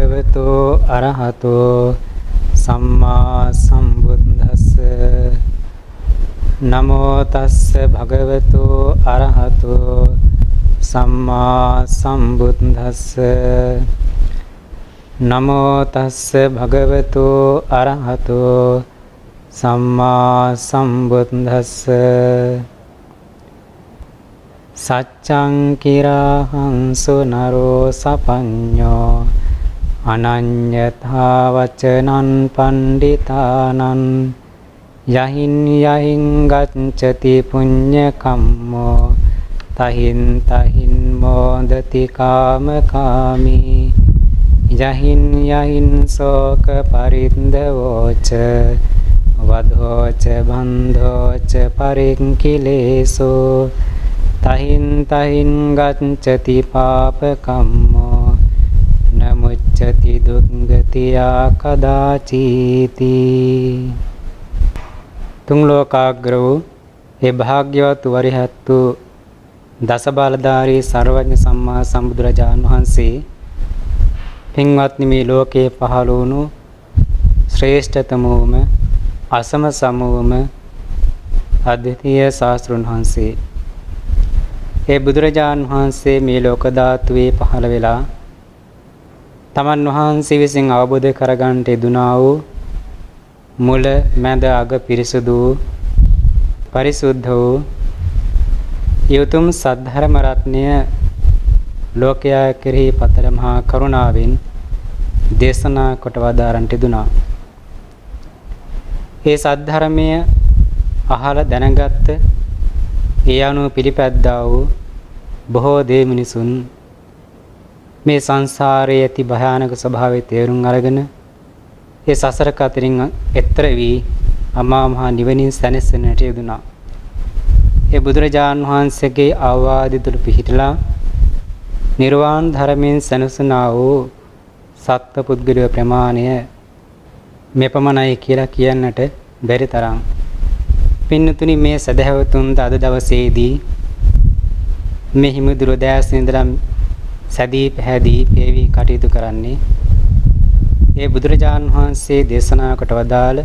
භගවතු අරහතෝ සම්මා සම්බුද්දස්ස නමෝ තස්ස භගවතු අරහතෝ සම්මා සම්බුද්දස්ස නමෝ තස්ස භගවතු අරහතෝ සම්මා සම්බුද්දස්ස සච්ඡං කිරාහං සුනරෝ සපඤ්ඤෝ අනඤ්ඤතා වචනං පණ්ඩිතානං යහින් යහින් ගච්ඡති පුඤ්ඤ කම්මෝ තහින් තහින් මොදති කාමකාමී යහින් යහින් සෝක පරිද්දවෝච වදෝච බන්ධෝච පරික්ඛිලේසෝ තහින් තහින් ගච්ඡති පාපකම්මෝ නමුච්ඡති දුක්ගතියා කදාචීති. තුන් ලෝකාග්‍ර වූ ඒ භාග්‍යවත් වරිහත් වූ දස බලධාරී සර්වඥ සම්මා සම්බුදුරජාණන් වහන්සේ පින්වත්නි මේ ලෝකයේ පහළ වුණු ශ්‍රේෂ්ඨතමෝම අසම සමෝම අද්විතීය ශාස්ත්‍රඥ වහන්සේ ඒ බුදුරජාණන් වහන්සේ මේ ලෝක ධාතුවේ පහළ වෙලා තමන් වහන්සේ විසින් අවබෝධ කරගන්නට යෙදුනා වූ මුල මැද අග පිරිසුදු පරිසුද්ධ වූ යුතුම් සද්ධර්ම රත්නය ලෝකයා කෙරෙහි පතර මහා කරුණාවෙන් දේශනා කොට වදාරන්නට යෙදුනා. ඒ සද්ධර්මය අහලා දැනගත්ත ඒ අනුව පිළිපැද්දා වූ බොහෝ දේ මිනිසුන් මේ සංසාරයේ ඇති භයානක ස්වභාවය තේරුම් අරගෙන ඒ සසර කතරින් එතර වී අමා මහ නිවනින් සැනසෙන්නට යෙදුනා. ඒ බුදුරජාණන් වහන්සේගේ අවවාද තුළ පිහිටලා නිර්වාණ ධර්මයෙන් සැනසුණා වූ සත්ව පුද්ගලය ප්‍රමාණය මෙපමණයි කියලා කියන්නට බැරි තරම්. පින්නතුනි මේ සදහැවතුන්ද අද දවසේදී මේ හිමිදුර දැස් ඉඳලා සැදී පැහැදී පෙවි කටයුතු කරන්නේ ඒ බුදුරජාණන් වහන්සේ දේශනා කොට වදාළ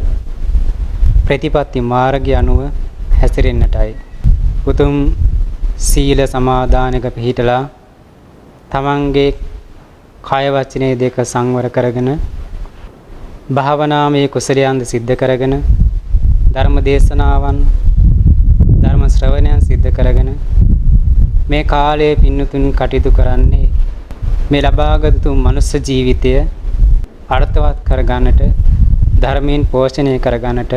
ප්‍රතිපත්ති මාර්ගය අනුව හැසිරෙන්නටයි. උතුම් සීල සමාදානක පිහිටලා තමන්ගේ කය වචනේ දෙක සංවර කරගෙන භාවනාමය කුසලයන්ද සිද්ධ කරගෙන ධර්ම දේශනාවන් ධර්ම ශ්‍රවණයන් සිද්ධ කරගෙන මේ කාලයේ පින්නතුන් කටයුතු කරන්නේ මේ ලබාගත් මනුෂ්‍ය ජීවිතය අර්ථවත් කරගන්නට ධර්මයෙන් පෝෂණය කරගන්නට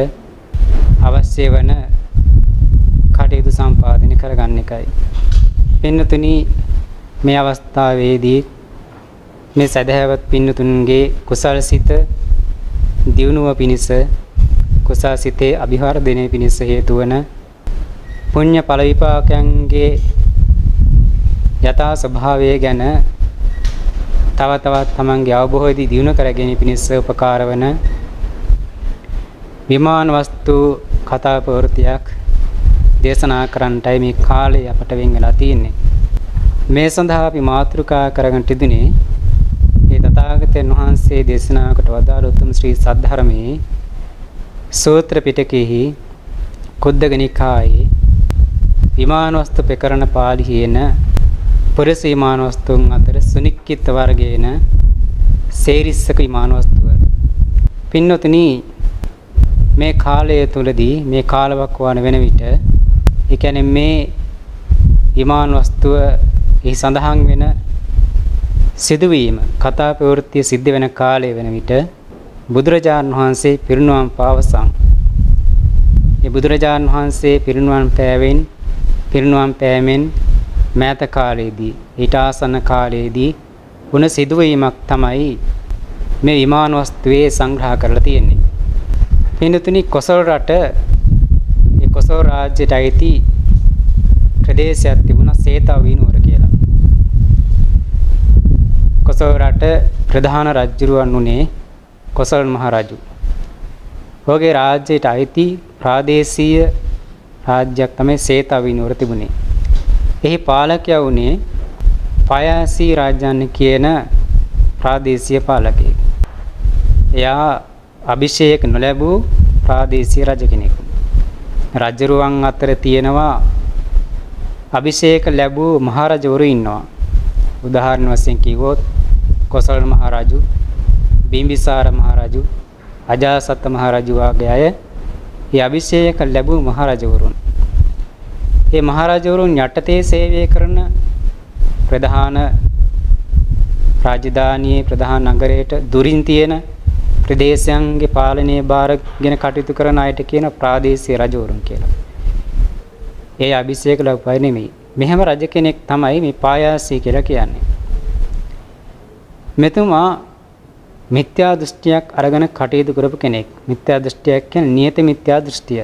අවශ්‍ය වන කටයුතු සම්පාදනය කරගන්න එකයි. පින්නතුනි මේ අවස්ථාවේදී මේ සදහැවත් පින්නතුන්ගේ කුසල් සිත දියුණුව පිණිස කුසල් සිතේ අභිවර්ධනය පිණිස හේතු වන පුණ්‍ය ඵල විපාකයන්ගේ යථා ස්වභාවය ගැන තව තවත් තමන්ගේ අවබෝධය දියුණු කර ගැනීම පිණිස උපකාර වන විමාන වස්තු කතා ප්‍රවෘත්තියක් දේශනා කරන්නටයි මේ කාලය අපට වෙන් වෙලා තියෙන්නේ. මේ සඳහා අපි මාතෘකා කරගෙන තිබුණේ ඒ තථාගතයන් වහන්සේ දේශනා කොට වදාළ උතුම් ශ්‍රී සද්ධර්මයේ සූත්‍ර පිටකෙහි කුද්දක නිකායේ විමාන වස්තු ප්‍රකරණ පාළියේන පුරස විමාන වස්තුන් අතර සුනික්කිත වර්ගයේන සේරිස්සක විමාන වස්තුව. පින්නතුනි මේ කාලය තුලදී මේ කාලවකවාන වෙන විට ඒ කියන්නේ මේ විමාන වස්තුව එහි සඳහන් වෙන සිදුවීම කතා ප්‍රවෘත්ති සිද්ධ වෙන කාලය වෙන විට බුදුරජාණන් වහන්සේ පිරිනුවම් පාවසන්. ඒ බුදුරජාණන් වහන්සේ පිරිනුවම් පෑමෙන් මෑත කාලයේදී ඊට ආසන්න කාලයේදී වුණ සිදුවීමක් තමයි මේ විමාන වස්තුවේ සංග්‍රහ කරලා තියෙන්නේ. පින්නතුනි කොසල් රට ඒ කොසල් රාජ්‍යයට අයිති ප්‍රදේශයක් තිබුණා සේතා විනුවර කියලා. කොසල් රට ප්‍රධාන රජුරුවන් උනේ කොසල් මහ රජු. ඔහුගේ රාජ්‍යයට අයිති ප්‍රාදේශීය රාජ්‍යයක් තමයි සේතා විනුවර තිබුණේ. එහි පාලකයා වුණේ පයාසී රාජ්‍යයන් කියන ප්‍රාදේශීය පාලකයෙක්. එයා අභිෂේක නොලැබූ ප්‍රාදේශීය රජ කෙනෙක්. රජරුවන් අතර තියෙනවා අභිෂේක ලැබූ මහරජවරු ඉන්නවා. උදාහරණ වශයෙන් කිව්වොත් කොසල් මහරජු, බිම්බිසාර මහරජු, අජාසත් මහරජු වගේ අය ඒ අභිෂේක ලැබූ මහරජවරුන්. මේ මහරජවරුන් යටතේ සේවය කරන ප්‍රධාන රාජධානියේ ප්‍රධාන නගරයට දුරින් තියෙන ප්‍රදේශයන්ගේ පාලනයේ බාරගෙන කටයුතු කරන අයට කියන ප්‍රාදේශීය රජවරුන් කියලා. ඒ අභිෂේක ලැබුවයි නෙමෙයි. මෙහෙම රජ කෙනෙක් තමයි මේ පායාසී කියලා කියන්නේ. මෙතුමා මිත්‍යා දෘෂ්ටියක් අරගෙන කටයුතු කරපු කෙනෙක්. මිත්‍යා දෘෂ්ටියක් කියන්නේ නියත මිත්‍යා දෘෂ්ටිය.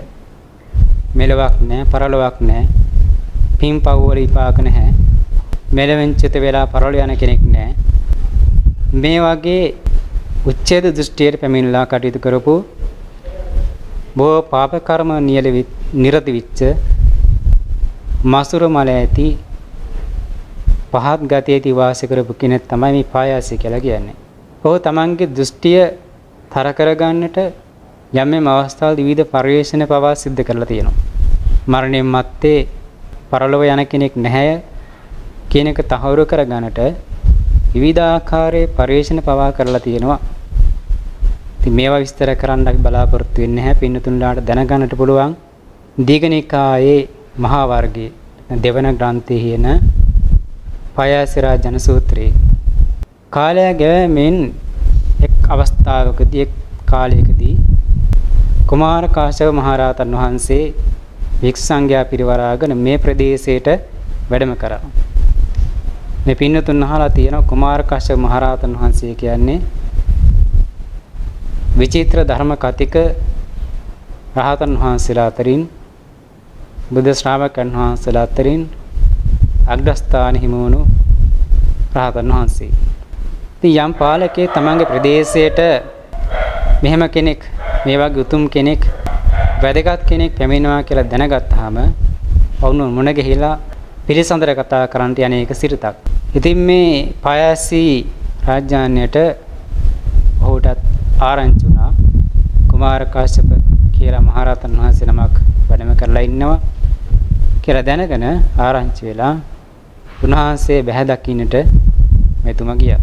මෙලොවක් නැහැ, පරලොවක් නැහැ. පින් පව් වල විපාක නැහැ. මෙලෙවෙන් චිත වෙලා පරලොව යන කෙනෙක් නැහැ. මේ වගේ උච්ඡේද දෘෂ්ටියට පැමිණලා කටයුතු කරපු බොහෝ පාප කර්ම නිරත විච්ච මසුර මල ඇති පහත් ගතියේදී වාසය කරපු කෙනෙක් තමයි මේ පායාසී කියලා කියන්නේ. ඔහු තමන්ගේ දෘෂ්ටිය තර කරගන්නට යම් යම් අවස්ථාවල විවිධ පරිශ්‍රණ පවා සිද්ධ කරලා තියෙනවා. මරණයෙන් මත්තේ පරලොව යන කෙනෙක් නැහැ කියන එක තහවුරු කරගන්නට විවිධාකාරයේ පරිශ්‍රණ පවා කරලා තියෙනවා. ඉතින් මේවා විස්තර කරන්න අපි බලාපොරොත්තු වෙන්නේ නැහැ. පින්නතුන්ලාට දැනගන්නට පුළුවන් දීඝනිකායේ මහා වර්ගයේ දෙවන ග්‍රන්ථයේ එන පයාසිරා ජන සූත්‍රයේ කාලය ගෙවෙමින් එක් අවස්ථාවකදී එක් කාලයකදී කුමාර කාශ්‍යප මහ රහතන් වහන්සේ වික්ෂ සංඝයා පිරිවරාගෙන මේ ප්‍රදේශයට වැඩම කරා. මේ පින්නතුන් අහලා තියෙනවා කුමාර කාශ්‍යප මහ රහතන් වහන්සේ කියන්නේ විචිත්‍ර ධර්ම කතික රහතන් වහන්සේලා අතරින් බුද්ධ ශ්‍රාවකයන් වහන්සේලා අතරින් අග්‍රස්ථාන හිමි වුණු රහතන් වහන්සේ. ඉතින් යම් පාලකේ තමන්ගේ ප්‍රදේශයට මෙහෙම කෙනෙක්, මේ වගේ උතුම් කෙනෙක්, වැදගත් කෙනෙක් පැමිණෙනවා කියලා දැනගත්තාම වුණ මුණ ගිහිලා පිළිසඳර කතා කරන්නට යන එක සිරිතක්. ඉතින් මේ පායාසී රාජ්‍යයන්ට ඔහුටත් ආරංචි වුණා කුමාර කාශ්‍යප කියලා මහරහතන් වහන්සේ නමක් වැඩම කරලා ඉන්නවා කියලා දැනගෙන ආරංචි වෙලා උන්වහන්සේ බැහැ දකින්නට මෙතුමා ගියා.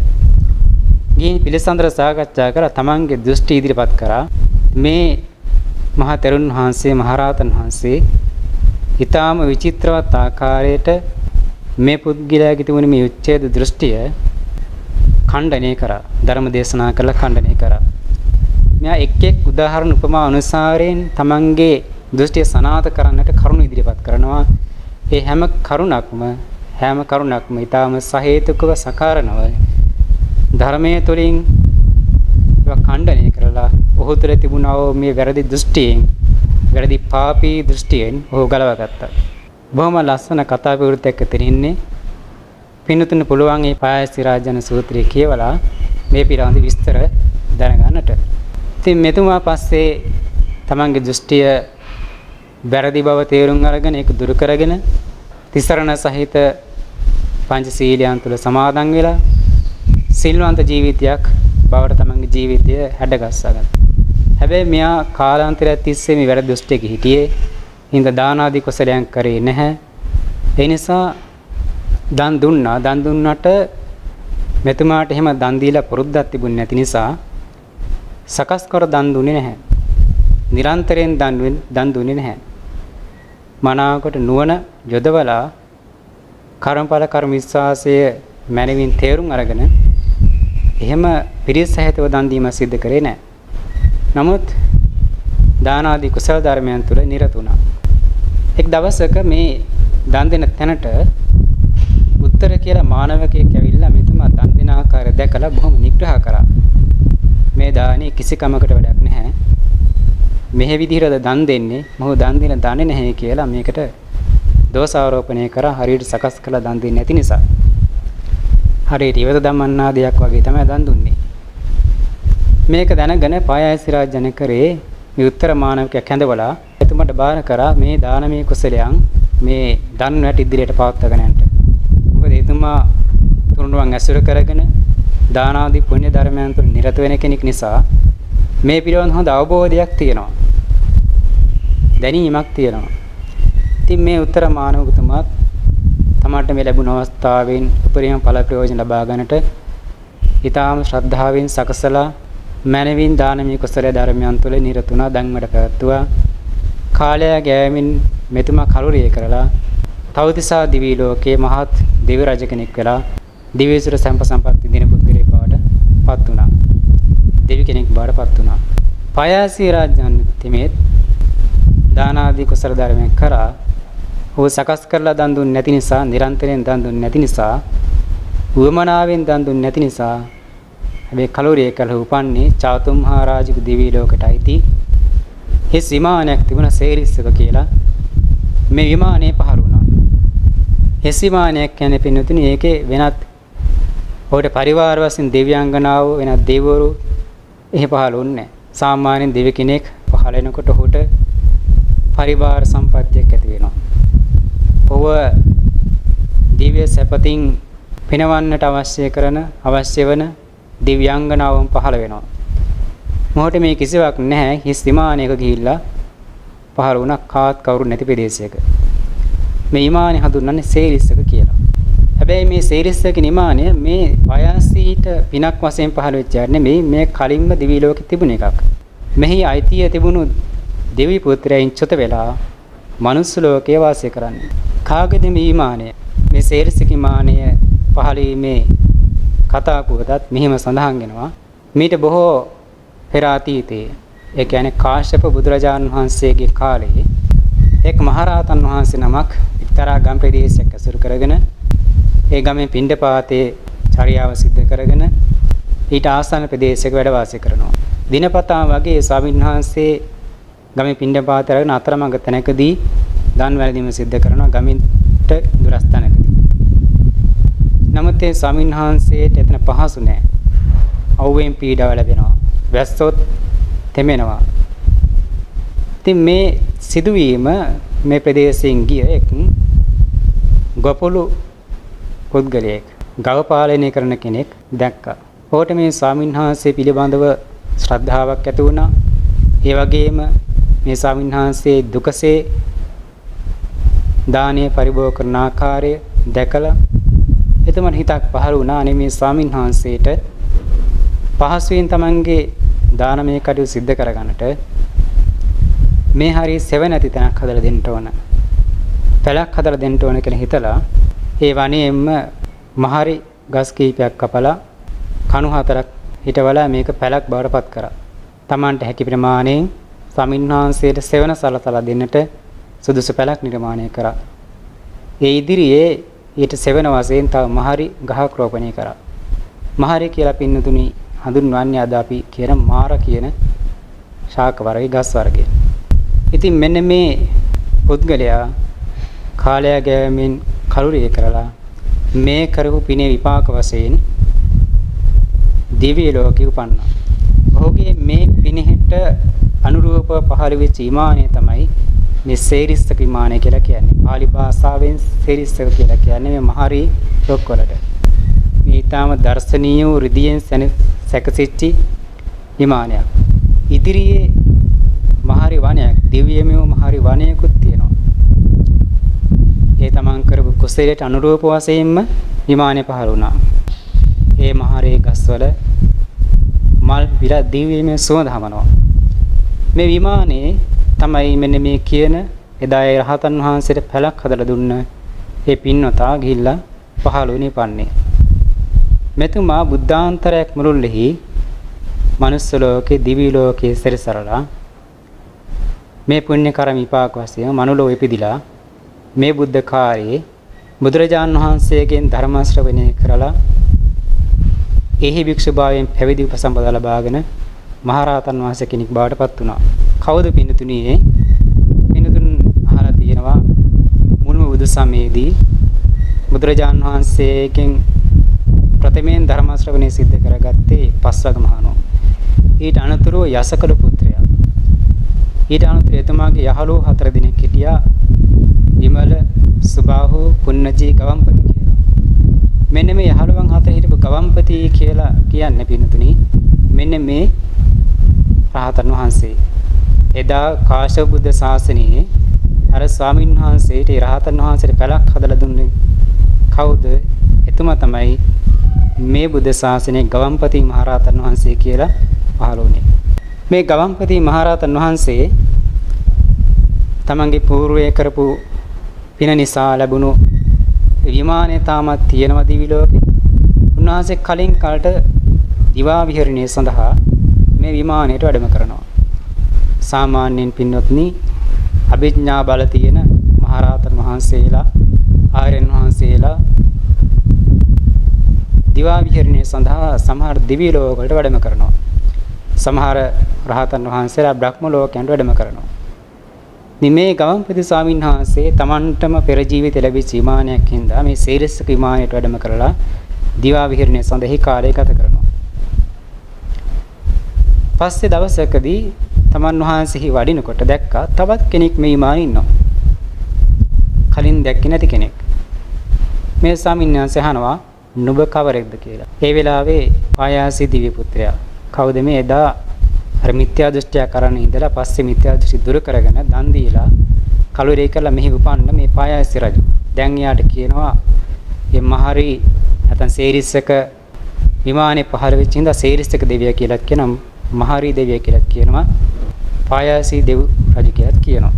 ගිහින් පිළිසඳර සාකච්ඡා කරලා තමන්ගේ දෘෂ්ටි ඉදිරිපත් කරා. මේ මහා තෙරුන් වහන්සේ මහරහතන් වහන්සේ ඊටාම විචිත්‍රවත් ආකාරයට මේ පුද්ගලයාගේ තිබුණ මේ උච්ඡේද දෘෂ්ටිය ඛණ්ඩනය කරා. ධර්ම දේශනා කළ ඛණ්ඩනය කරා. මෙයා එක් එක් උදාහරණ උපමා අනුසාරයෙන් තමන්ගේ දෘෂ්ටිය සනාථ කරන්නට කරුණු ඉදිරිපත් කරනවා. ඒ හැම කරුණක්ම ඊටාම සහේතුකව සකාරණව ධර්මයේ තුලින් ඛණ්ඩනය කරලා ඔහු තුළ තිබුණා මේ වැරදි දෘෂ්ටියෙන්, වැරදි පාපී දෘෂ්ටියෙන් ඔහු ගලවගත්තා. බොහොම ලස්සන කතා ප්‍රවෘත්තියක් තියෙන්නේ. පින්නතුන් පුළුවන් මේ පායාසී රාජ්‍යන සූත්‍රය කියවලා මේ පිළිබඳ විස්තර දැනගන්නට. ඉතින් මෙතුමා පස්සේ තමන්ගේ දෘෂ්ටිය වැරදි බව තේරුම් අරගෙන ඒක දුරු කරගෙන තිසරණ සහිත පංචශීලයන් තුළ සමාදන් වෙලා සිල්වන්ත ජීවිතයක් බවට තමන්ගේ ජීවිතය හැඩගස්සා ගත්තා. හැබැයි මෙයා කාලාන්තරයක් තිස්සේ මේ වැරදි දෘෂ්ටියක හිටියේ. හින්දා දාන ආදී කුසලයන් කරේ නැහැ. ඒ නිසා දන් දුන්නා. දන් දුන්නට මෙතුමාට එහෙම දන් දීලා පුරුද්දක් තිබුණ නැති නිසා සකස් කර දන් දුන්නේ නැහැ. නිරන්තරයෙන් දන් දුන්නේ නැහැ. මනාවකට නුවණ යොදවලා කර්මඵල කර්ම විශ්වාසය මනවින් තේරුම් අරගෙන එහෙම පිරිස සහිතව දන් දීම සිද්ධ කරේ නැහැ. නමුත් දාන ආදී කුසල ධර්මයන් තුළ නිරත වුණා. එක් දවසක මේ දන් දෙන තැනට උත්තර කියලා මානවකයෙක් ඇවිල්ලා මෙතුමා දන් දෙන ආකාරය දැකලා බොහොම නිග්‍රහ කරා. මේ දානේ කිසි කමකට වැඩක් නැහැ. මෙහි විදිහට දන් දෙන්නේ මොහු දන් දෙන දන්නේ නැහැ කියලා මේකට දෝෂාරෝපණය කරා. හරියට සකස් කළ දන් දෙන්නේ නැති නිසා. හරියට ඉවත දමන්නාදයක් වගේ තමයි දන් දුන්නේ. මේක දැනගෙන පායාසී රාජ්‍යනකරේ මේ උත්තර මානවකයෙක් හැඳවලා එතුමට බාර කරා මේ දානමය කුසලයන් මේ දන් වැට ඉදිරියට පවත්වාගෙන යන්න. මොකද එතුමා තුනුරුවන් ඇසුර කරගෙන දාන ආදී පුණ්‍ය ධර්මයන් තුළ නිරත වෙන කෙනෙක් නිසා මේ පිළිබඳ හොඳ අවබෝධයක් තියෙනවා. දැනීමක් තියෙනවා. ඉතින් මේ උත්තර මානවකතුමාත් තමන්ට මේ ලැබුණ අවස්ථාවෙන් උපරිම ඵල ප්‍රයෝජන ලබා ගන්නට ඊටාම ශ්‍රද්ධාවෙන් සකසලා මනවින් දානමය කුසල ධර්මයන් තුළ නිරත වුණා. ධම්මඩ පැවැත්තුවා. කාලය ගෑමින් මෙතුමා කලුරිය කරලා තවතිසා දිවි ලෝකයේ මහත් දෙවි රජ කෙනෙක් වෙලා දිව්‍යසුර සම්පත් දින පුද්ගලයෙක් බවට පත් වුණා. දෙවි කෙනෙක් බවට පත් වුණා. පයාසී රාජ්‍යන් තිමෙත් දාන ආදී කුසල ධර්මයන් කරා ਉਹ සකස් කරලා දන් දුන්නේ නැති නිසා, නිරන්තරයෙන් දන් දුන්නේ නැති නිසා, උවමනාවෙන් දන් දුන්නේ නැති නිසා මේ කලෝරිය කළ උපන්නේ චාතුම්හා රාජික දිවි ලෝකයට අයිති හිස් විමානයක් තිබුණා සේරිස්සක කියලා. මේ විමානය පහළ වුණා. හිස් විමානයක් කියන්නේ පින්නතුනි ඒකේ වෙනත් ඔහුට පරිවාර වශයෙන් දෙවියංගනාවෝ වෙනත් දෙවිවරු එහෙ පහළ වුණේ නැහැ. සාමාන්‍යයෙන් දෙවි කෙනෙක් පහළ වෙනකොට ඔහුට පරිවාර සම්පත්තියක් ඇති වෙනවා. ඔව දිව්‍ය සැපතින් පිනවන්නට අවශ්‍ය වන දිව්‍යාංගනාවන් පහළ වෙනවා. මොහොත මේ කිසිවක් නැහැ. හිස් විමානයක ගිහිල්ලා පහළ වුණා කාත් කවුරු නැති ප්‍රදේශයක. මේ විමානය හඳුන්වන්නේ සේරිස්සක කියලා. හැබැයි මේ සේරිස්සක විමානය මේ වයසීට පිනක් වශයෙන් පහළ වෙච්ච නෙමෙයි. මේ කලින්ම දිවි ලෝකෙ තිබුණ එකක්. මෙහි අයිතිය තිබුණු දෙවි පුත්‍රයන් චොත වෙලා මනුස්ස ලෝකයේ වාසය කරන්නේ. කාගේද මේ විමානය? මේ සේරිස්සක විමානය පහළ වීමේ කතා පුවතත් මෙහිම සඳහන් වෙනවා. මීට බොහෝ පෙර අතීතයේ ඒ කියන්නේ කාශ්‍යප බුදුරජාණන් වහන්සේගේ කාලේ එක් මහරහතන් වහන්සේ නමක් එක්තරා ගම් ප්‍රදේශයක් ඇසුරු කරගෙන ඒ ගමේ පිණ්ඩපාතේ චර්යාව සිද්ධ කරගෙන ඊට ආසන්න ප්‍රදේශයක වැඩ වාසය කරනවා. දිනපතා වගේ ස්වාමීන් වහන්සේ ගමේ පිණ්ඩපාත කරගෙන අතරමඟ තැනකදී දන් වැළඳීම සිද්ධ කරනවා ගමින්ට දුරස් තැනකදී. නමුත් ඒ ස්වාමීන් වහන්සේට එතන පහසු නැහැ. අවුවෙන් පීඩාව ලැබෙනවා. වැස්සොත් තෙමෙනවා. ඉතින් මේ සිදුවීම මේ ප්‍රදේශයෙන් ගිය එක් ගොපළු පුද්ගලයෙක් ගව පාලනය කරන කෙනෙක් දැක්කා. ඔහුට මේ ස්වාමීන් වහන්සේ පිළිබඳව ශ්‍රද්ධාවක් ඇති වුණා. ඒ වගේම මේ ස්වාමීන් වහන්සේ දුකසේ දානීය පරිභෝග කරන ආකාරය දැකලා එතමන් හිතක් පහළ වුණා. අනේ මේ ස්වාමීන් වහන්සේට පහසුවෙන් තමන්ගේ දානමය කටයුතු සිද්ධ කරගන්නට මේ හරිය සෙවණැති තැනක් හදලා දෙන්න ඕන. පැලක් හදලා දෙන්න ඕන කියලා හිතලා ඒ වනයේම මහරි ගස් කීපයක් කපලා කණු හතරක් හිටවලා මේක පැලක් බවට පත් කරා. තමන්ට හැකි ප්‍රමාණයෙන් ස්වාමීන් වහන්සේට සෙවණ සලසලා දෙන්නට සුදුසු පැලක් නිර්මාණය කරා. ඒ ඉදිරියේ ඊට සෙවණ වශයෙන් තව මහරි ගහක් රෝපණය කරා. මහරි කියලා පින්නතුනි හඳුන්වන්නේ අද අපි කියන මාර කියන ශාක වර්ගයේ ගස් වර්ගය. ඉතින් මෙන්න මේ පුද්ගලයා කාලය ගෑමෙන් කලුරිය කරලා මේ කරපු පිනේ විපාක වශයෙන් දිව්‍ය ලෝකෙ උපන්නා. ඔහුගේ මේ පිනෙහිට අනුරූප පහළ වෙච්ච විමානය තමයි මේ සේරිස්සක විමානය කියලා කියන්නේ. පාලි භාෂාවෙන් සේරිස්සක කියලා කියන්නේ මේ මහරි රොක් වලට. මේ ඊටාම දර්ශනීය වූ රිදියෙන් සැකසෙච්ච විමානයක්. ඉදිරියේ මහරි වනයක්, දිව්‍යමය මහරි වනයකුත් තියෙනවා. ඒ තමන් කරපු කුසලයට අනුරූප වශයෙන්ම විමානය පහළ වුණා. ඒ මහරේ ගස්වල මල් විර දිව්‍යමය සුවඳ හමනවා. මේ විමානයේ තමයි මෙන්න මේ කියන එදා ඒ රහතන් වහන්සේට පැලක් හදලා දුන්න ඒ පින්වතා ගිහිල්ලා පහළ වුණේ පන්නේ. මෙතුමා බුද්ධාන්තරයක් මුළුල්ලෙහි මනුස්ස ලෝකේ දිවි ලෝකේ සැරිසරලා මේ පුණ්‍ය කර්ම විපාක වශයෙන් මනුලෝ ඉපදිලා මේ බුද්ධ කාර්යයේ බුදුරජාණන් වහන්සේගෙන් ධර්ම ශ්‍රවණය කරලා එහි භික්ෂුභාවයෙන් පැවිදි උපසම්පදා ලබාගෙන මහරහතන් වහන්සේ කෙනෙක් බවට පත් වුණා. කවුද පින්නතුණි? පින්නතුන් අහලා තියෙනවා මුල්ම බුදු සමයේදී බුදුරජාණන් වහන්සේගෙන් ප්‍රථමයෙන් ධර්ම ශ්‍රවණය සිද්ධ කරගත්තේ පස්වග මහණෝ. ඊට අනතුරුව යසකල පුත්‍රයා. ඊට අනතුරු එතුමාගේ යහළුවෝ 4 දෙනෙක් හිටියා. විමල, සුබාහු, පුන්නජී, ගවම්පති කියලා. මෙන්න මේ යහළුවන් හතර හිටපු ගවම්පති කියලා කියන්නේ පින්තුනි මෙන්න මේ රහතන් වහන්සේ. එදා කාශ්‍යප බුද්ධ ශාසනයේ අර ස්වාමීන් වහන්සේට රහතන් වහන්සේට පැලක් හදලා දුන්නේ කවුද? එතුමා තමයි මේ බුද්ධ ශාසනයේ ගවම්පති මහරහතන් වහන්සේ කියලා පහළ වුණේ. මේ ගවම්පති මහරහතන් වහන්සේ තමන්ගේ పూర్වයේ කරපු පින නිසා ලැබුණු විමානය තාමත් තියෙනවා දිවි ලෝකේ. උන්වහන්සේ කලින් කාලට දිවා විහරණය සඳහා මේ විමානයට වැඩම කරනවා. සාමාන්‍යයෙන් පින්වත්නි අභිඥා බල තියෙන මහරහතන් වහන්සේලා ආර්යයන් වහන්සේලා දිවා විහරණය සඳහා සමහර දිවි ලෝක වලට වැඩම කරනවා. සමහර රහතන් වහන්සේලා බ්‍රහ්ම ලෝකයන්ට වැඩම කරනවා. මේ ගවම්පති ස්වාමීන් වහන්සේ Tamanටම පෙර ජීවිත ලැබිච්ච විමානයක් හින්දා මේ සේරස්සක විමානයට වැඩම කරලා දිවා විහරණය සඳහා කාලය ගත කරනවා. පස්සේ දවසකදී තමන් වහන්සේ වඩිනකොට දැක්කා තවත් කෙනෙක් මේ විමානේ ඉන්නවා. කලින් දැක්කේ නැති කෙනෙක්. මේ ස්වාමීන් වහන්සේ අහනවා නුඹ කවරෙක්ද කියලා. ඒ වෙලාවේ පායාසී දිව්‍ය පුත්‍රයා. කවුද මේ එදා අර මිත්‍යා දෘෂ්ටිය කරන ඉඳලා පස්සේ මිත්‍යා දෘෂ්ටි දුරු කරගෙන දන් දීලා කලුරේ කළා මෙහි උපන්න මේ පායාසී රජු. දැන් යාට කියනවා මේ මහරි නැත්නම් සේරිස්සක විමානේ පහළ වෙච්ච හින්දා සේරිස්සක දෙවියා කියලා කියනවා. මහරි දෙවියා කියලා කියනවා. පායාසී දෙව් රජු කියලා කියනවා.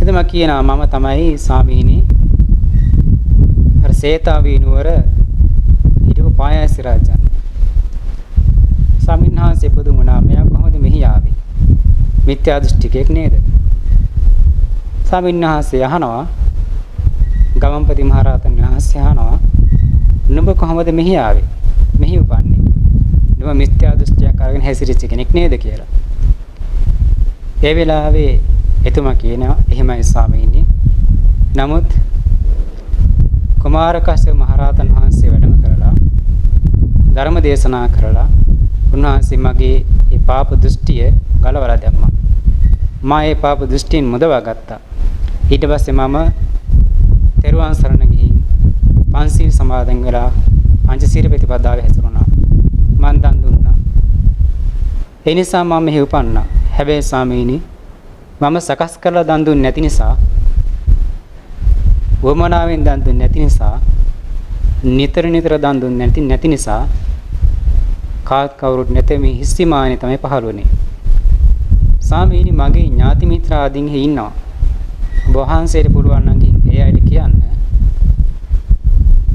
එතම කියනවා මම තමයි ස්වාමීනි අර සේතාවී නුවර හිටපු පායාසී රජුන්. ස්වාමීන් වහන්සේ පුදුම වුණා. මෙයා කොහොමද මෙහි ආවේ? මිත්‍යා දෘෂ්ටිකෙක් නේද? ස්වාමීන් වහන්සේ අහනවා ගවම්පති මහරහතන් වහන්සේ අහනවා නුඹ කොහොමද මෙහි ආවේ? මෙහි උපන්නේ. නුඹ මිත්‍යා දෘෂ්ටියක් අරගෙන හැසිරෙච්ච කෙනෙක් නේද කියලා. ඒ වෙලාවේ එතුමා කියනවා එහෙමයි ස්වාමීනි. නමුත් කුමාර කශ්‍යප මහරහතන් වහන්සේ වැඩම කරලා ධර්ම දේශනා කරලා උන්වහන්සේ මගේ ඒ පාප දෘෂ්ටිය ගලවලා දැම්මා. මා ඒ පාප දෘෂ්ටියෙන් මුදවා ගත්තා. ඊට පස්සේ මම තෙරුවන් සරණ ගිහින් පන්සිල් සමාදන් වෙලා පංචශීල ප්‍රතිපදාවේ හැසිරුණා. මන් දන් දුන්නා. ඒ නිසා මම මෙහි උපන්නා. හැබැයි ස්වාමීනි මම සකස් කරලා දන් දුන්නේ නැති නිසා වමනාවෙන් දන් දුන්නේ නැති නිසා නිතර දන් දුන්නේ නැති නිසා කාත් කවුරුත් නැතේ මේ හිස්තිමානේ තමයි පහළ වුනේ. ස්වාමීනි මගේ ඥාති මිත්‍ර ආදීන් හි ඉන්නවා. ඔබ වහන්සේට පුළුවන් නම් ගිහින් ඒ අයට කියන්න.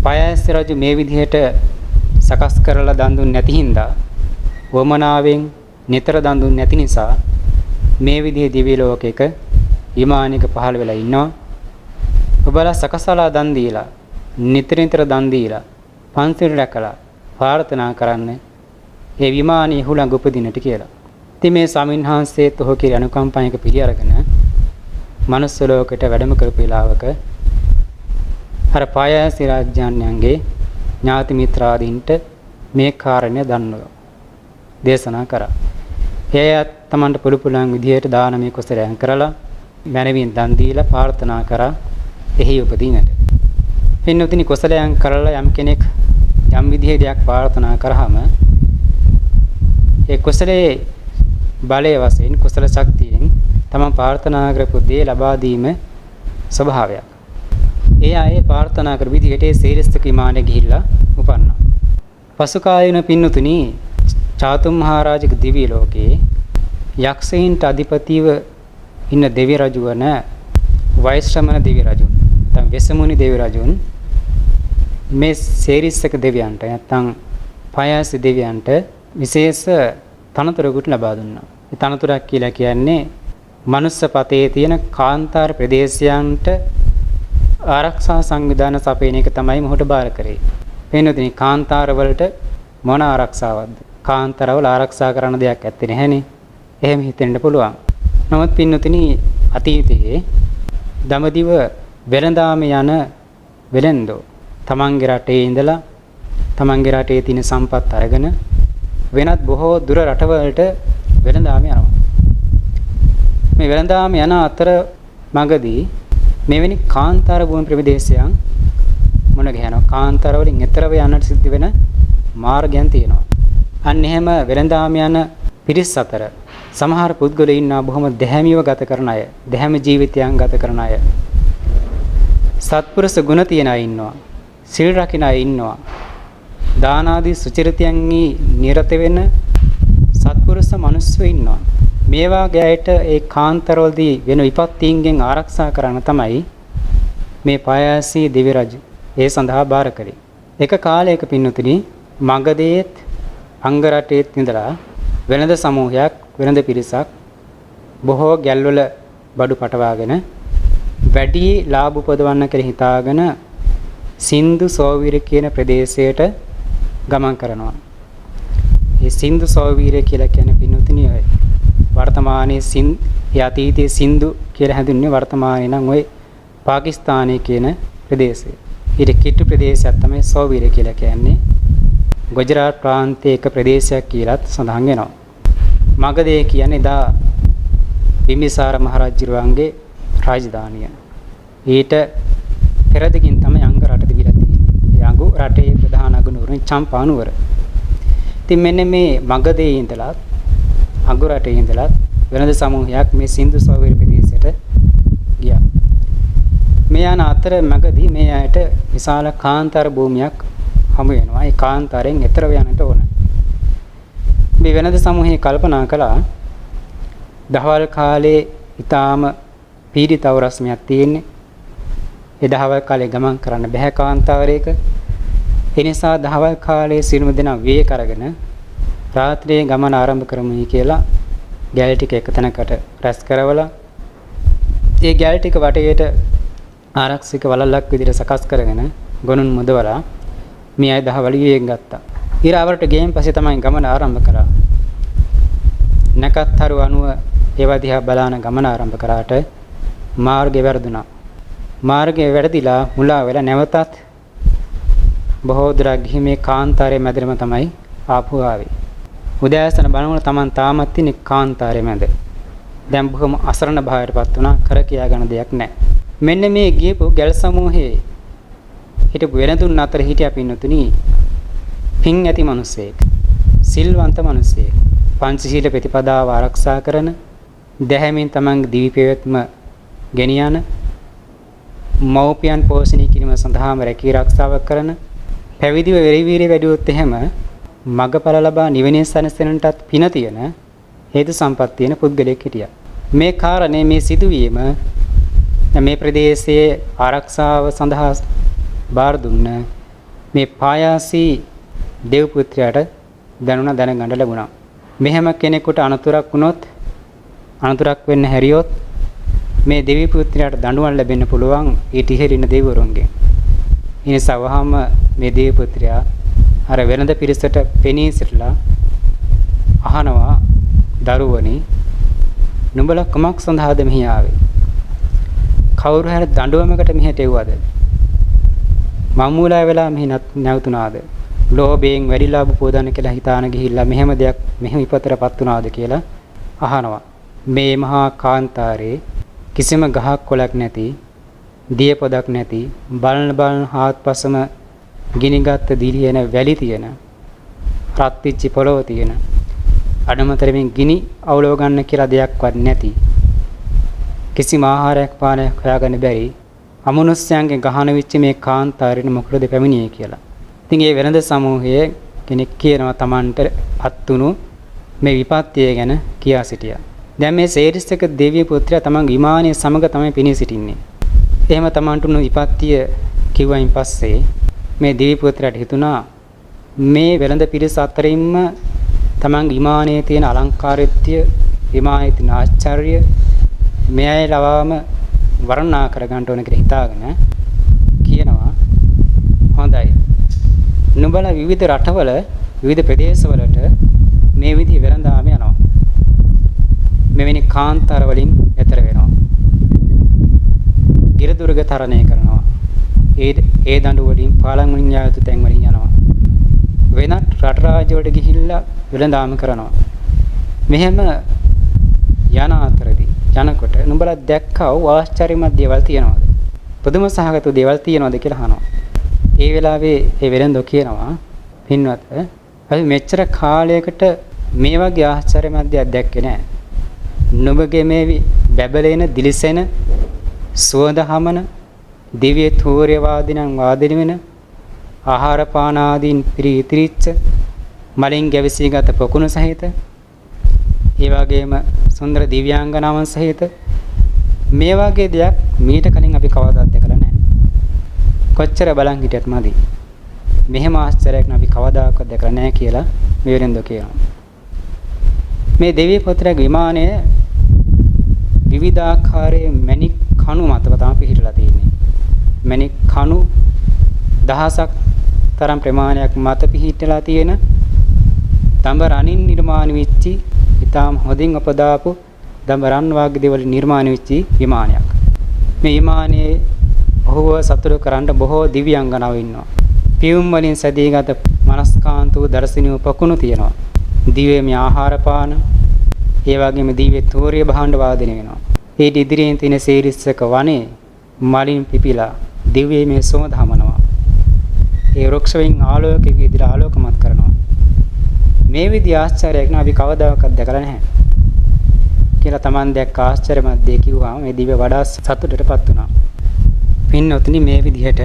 පායාසී රජු මේ විදිහට සකස් කරලා දන් දුන්නේ නැති හින්දා වමනාවෙන් නිතර දන් දුන්නේ නැති නිසා මේ විදිහේ දිව්‍ය ලෝකයක විමානික පහළ වෙලා ඉන්නවා. ඔබලා සකසලා දන් දීලා නිතර දන් දීලා පන්සිල් රැකලා ප්‍රාර්ථනා කරන්නේ ඒ විමානයේ හුළඟ උපදින්නට කියලා. ඉතින් මේ ස්වාමීන් වහන්සේත් ඔහු කිරි අනුකම්පාවක පිළි අරගෙන මනුස්ස ලෝකයට වැඩම කරපු වෙලාවක අර පායාසී රාජ්‍යයන්ගේ ඥාති මිත්‍රාදීන්ට මේ කාරණය දන්වලා දේශනා කරා. එයත් Tamanට පුළුවන් විදිහට දානමය කුසලයන් කරලා මනමින් දන් දීලා ප්‍රාර්ථනා කරා එහි උපදින්නට. පින්වතුනි කුසලයන් කරලා යම් කෙනෙක් යම් විදිහේ දෙයක් ප්‍රාර්ථනා කරාම ඒ කුසලයේ බලයේ වශයෙන් කුසල ශක්තියෙන් තමන් ප්‍රාර්ථනා කරපු දේ ලබා දීම ස්වභාවයක්. ඒ අය ප්‍රාර්ථනා කර විදිහට ඒ සීරස්තක විමානයේ ගිහිල්ලා උපන්නා. පසු කාලීන පින්වතුනි චාතුම් මහරජගේ දිව්‍ය ලෝකයේ යක්ෂයින්ට අධිපතිව ඉන්න දෙවි රජු වන වෛශ්‍රමණ දෙවි රජුන් නැත්නම් වෙසමුනි දෙවි රජුන් මේ සීරිස්සක දෙවියන්ට නැත්නම් පායාසී දෙවියන්ට විශේෂ තනතුරකට ලබා දුන්නා. මේ තනතුරක් කියලා කියන්නේ මනුස්ස පතේ තියෙන කාන්තාර ප්‍රදේශයන්ට ආරක්ෂා සංවිධාන සපයන එක තමයි මොහොත බාර කරේ. වෙනදී කාන්තාර වලට මොන ආරක්ෂාවක්ද? කාන්තාරවල ආරක්ෂා කරන දෙයක් ඇත්තේ නැහැනේ. එහෙම හිතෙන්න පුළුවන්. නමුත් පින්නතුනි අතීතයේ දඹදිව වෙළඳාම යන වෙළෙන්දෝ තමන්ගේ රටේ ඉඳලා තමන්ගේ රටේ තියෙන සම්පත් අරගෙන වෙනත් බොහෝ දුර රටවලට වෙළඳාම යනවා. මේ වෙළඳාම යන අතර මගදී මෙවැනි කාන්තාර භූමි ප්‍රදේශයන් මුණ ගැහෙනවා. කාන්තාර වලින් එතරව යන්නට සිද්ධ වෙන මාර්ගයන් තියෙනවා. අන්න එහෙම වෙළඳාම යන පිරිස් අතර සමහර පුද්ගලයෝ ඉන්නවා බොහොම දැහැමිව ගත කරන අය, දැහැමි ජීවිතයන් ගත කරන අය. සත්පුරුෂ ගුණ තියන අය ඉන්නවා. සිල් රකින්න අය ඉන්නවා. දාන ආදී සුචරිතයන්හි නිරත වෙන සත්පුරුෂ මිනිස්සු ඉන්නවා. මේ වාගේ අයට ඒ කාන්තරවලදී වෙන විපත්තීන්ගෙන් ආරක්ෂා කරන්න තමයි මේ පායාසී දිව්‍ය රජු ඒ සඳහා බාර කළේ. එක කාලයක පින්නතුනි මගධයේත් අංග රටේත් ඉඳලා වෙළඳ සමූහයක් වෙළඳ පිරිසක් බොහෝ ගැල්වල බඩු පටවාගෙන වැඩි ලාභ උපදවන්න කියලා හිතාගෙන සින්දු සෝවීර කියන ප්‍රදේශයට ගමන් කරනවා. මේ සින්දු සෝවීර කියලා කියන්නේ පින්නතුනි ඔය වර්තමානයේ අතීතයේ සින්දු කියලා හැඳින්වෙන්නේ වර්තමානයේ නම් ওই පාකිස්තානයේ කියන ප්‍රදේශය. ඊට කිට්ටු ප්‍රදේශයක් තමයි සෝවීර කියලා කියන්නේ. ගුජරාට් ප්‍රාන්තයේ එක ප්‍රදේශයක් කියලාත් සඳහන් වෙනවා. මගධය කියන්නේ දා බිම්බිසාර මහරජුරුවන්ගේ රාජධානිය. ඊට පෙරදිගින් තමයි අංග රට තිබිලා තියෙන්නේ. ඒ අංගු රටේ ප්‍රධාන අගනුවර චම්පා නුවර. ඉතින් මෙන්න මේ මගධයේ ඉඳලා අංගු රටේ ඉඳලා වෙළඳ සමූහයක් මේ සින්දු සෝවීර ප්‍රදේශයට ගියා. මේ යන අතර මගදී මේ අයට විශාල කාන්තාර භූමියක් හමු වෙනවා. ඒ කාන්තාරයෙන් එතර යන්නට ඕන. මේ වෙළඳ සමූහය කල්පනා කළා දහවල් කාලේ ඊටාම පීඩිතව රස්මියක් තියෙන්නේ. ඒ දහවල් කාලේ ගමන් කරන්න බෑ කාන්තාරයක. ඒ නිසා දහවල් කාලේ සිළුම දෙනා වේ කරගෙන රාත්‍රියේ ගමන ආරම්භ කරමුයි කියලා ගැල් ටික එක තැනකට රැස් කරවලා ඒ ගැල් ටික වටේට ආරක්ෂක වලල්ලක් විදිහට සකස් කරගෙන ගොනුන් මුදවලා මේ අය දහවල් වියෙන් ගත්තා. ඊරාවරට ගියන් පස්සේ තමයි ගමන ආරම්භ කරා. නැකත්තරු අනුව ඒවා දිහා බලාන ගමන ආරම්භ කරාට මාර්ගය වැරදුනා. මාර්ගය වැරදිලා මුලා වෙලා නැවතත් බොහෝ දුරක් ගිහින් මේ කාන්තාරයේ මැදම තමයි ආපහු ආවේ. උදෑසන බලනකොට Taman තාමත් ඉන්නේ කාන්තාරයේ මැද. දැන් බොහොම අසරණ භාවයටපත් වුණා. කර කියා ගන්න දෙයක් නැහැ. මෙන්න මේ ගියපු ගැල් සමූහයේ හිටපු වෙනතුන් අතර හිටියා පින්නතුනි පින් ඇති මිනිසෙක්, සිල්වන්ත මිනිසෙක්, පංචශීල ප්‍රතිපදාව ආරක්ෂා කරන, දැහැමින් Tamanගේ දිවි පෙවත්ම ගෙනියන, මෞපියන් පෝෂණය කිරීම සඳහාම රැකී ආරක්ෂාවක් කරන, පැවිදිව වෙරිවීරේ වැඩිවොත් එහෙම මගඵල ලබා නිවෙනේ සැනසෙන්නටත් පින තියෙන හේතු සම්පත් තියෙන පුද්ගලයෙක් හිටියා. මේ කාරණේ මේ සිදුවීම මේ ප්‍රදේශයේ ආරක්ෂාව සඳහා බාර දුන්න මේ පායාසී දේව පුත්‍රයාට දැනගන්න ලැබුණා. මෙහෙම කෙනෙකුට අනතුරක් වුණොත් අනතුරක් වෙන්න හැරියොත් මේ දෙවි පුත්‍රයාට දඬුවම් ලැබෙන්න පුළුවන් ඊට ඉහළින් දෙවිවරුන්ගෙන්. ඒ නිසා වහම මේ දෙවි පුත්‍රයා අර වෙනද පිරිසට පෙනී සිටලා අහනවා දරුවනි නුඹලා කුමක් සඳහාද මෙහි ආවේ? කවුරු හරි දඬුවමකට මෙහෙට එව්වද? මම්මුලා වෙලා මෙහි නැවතුනාද? ලෝභයෙන් වැඩිලා බපෝදන්න කියලා හිතාන ගිහිල්ලා මෙහෙම දෙයක් මෙහෙම විපතරපත් වුණාද කියලා අහනවා. මේ මහා කාන්තාරේ කිසිම ගහක් කොළක් නැති, දිය පොදක් නැති, බලන හාත්පසම ගිනිගත් දිලියන වැලි තියෙන, රත් පිච්චි පොළොව තියෙන, අඩමතරමින් ගිනි අවුලව ගන්න කියලා දෙයක්වත් නැති, කිසිම ආහාරයක් පානයක් හොයාගන්න බැරි අමනුෂ්‍යයන්ගේ ගහන වෙච්ච මේ කාන්තාරේ මොකටද පැමිණියේ කියලා. ඉතින් ඒ වෙළඳ සමූහයේ කෙනෙක් කියනවා Tamanට අත්තුණු මේ විපත්තිය ගැන කියා සිටියා. දැන් මේ සේරිස්තක දේවිය පුත්‍රයා තමන්ගේ විමානයේ සමග තමයි පිණී සිටින්නේ. එහෙම Tamanට උණු විපත්තිය කිව්වයින් පස්සේ මේ දේවි පුත්‍රයාට හිතුණා මේ වෙළඳ පිරිස අතරින්ම තමන්ගේ විමානයේ තියෙන අලංකාරීත්වය, විමානයේ තියෙන ආශ්චර්ය මෙයයි ලවාම වර්ණනා කර ගන්න ඕන කියලා හිතාගෙන කියනවා හොඳයි. නුඹලා විවිධ රටවල විවිධ ප්‍රදේශවලට මේ විදිහ වෙළඳාම යනවා. මෙවැනි කාන්තාර වලින් එතර වෙනවා. ගිරදුර්ග තරණය කරනවා. ඒ දඬු වලින් පාලම් වලින් යායුතු තැන් වලින් යනවා. වෙනත් රට රාජ්‍ය වලට ගිහිල්ලා වෙළඳාම කරනවා. මෙහෙම යන අතරදී යනකොට නුඹලා දැක්කව ආශ්චර්යමත් දේවල් තියනවාද? පුදුම සහගත දේවල් තියනවාද කියලා අහනවා. ඒ වෙලාවේ ඒ වෙලෙන්දෝ කියනවා පින්වත් අපි මෙච්චර කාලයකට මේ වගේ ආශ්චර්යමත් දෙයක් දැක්කේ නැහැ. නුඹගේ මේ බැබලෙන දිලිසෙන සුවඳ හමන දිව්‍ය තූර්ය වාදිනම් වාදින වෙන ආහාර පාන ආදීන් පිරිච්ච මලින් ගැවසීගත පොකුණු සහිත ඒ වගේම සුන්දර දිව්‍යාංගනාවන් සහිත මේ වගේ දෙයක් මීට කලින් අපි කවදාවත් දැකලා නැහැ. කොච්චර බලන් හිටියත් මදි. මෙහෙම ආශ්චර්යයක් අපි කවදාකවත් දැකලා නැහැ කියලා මේ වෙලෙන්දෝ කියනවා. මේ දෙවිය පුත්‍රයාගේ විමානය විවිධාකාරයේ මණික් කණු මතව තමයි පිහිටලා තියෙන්නේ. මණික් කණු දහසක් තරම් ප්‍රමාණයක් මත පිහිටලා තියෙන දඹ රණින් නිර්මාණය වෙච්ච ඊටාම් හොඳින් අපදාපු දඹ රන් වාග්ය දේවල් නිර්මාණය වෙච්ච විමානයක්. මේ විමානයේ ඔහුව සතුටු කරන්න බොහෝ දිව්‍යාංගනාවෝ ඉන්නවා. පියුම් වලින් සැදීගත මනස්කාන්ත වූ දර්ශනීය උපකුණු තියෙනවා. දිව්‍යමය ආහාර පාන ඒ වගේම දිව්‍ය තූර්ය භාණ්ඩ වාදනය වෙනවා. ඒ ඉදිරියෙන් තියෙන සීරිස්සක වනේ මලින් පිපිලා දිව්‍යමය සුවඳ හමනවා. ඒ වෘක්ෂයෙන් ආලෝකයක ඉදිරිය ආලෝකමත් කරනවා. මේ විදිහ ආශ්චර්යයක් නම් අපි කවදාකවත් දැකලා නැහැ කියලා Taman දැක්ක ආශ්චර්යමත් දේ කිව්වම මේ දිව්‍ය වඩා සතුටටපත් වුණා. පින්නොතනි මේ විදිහට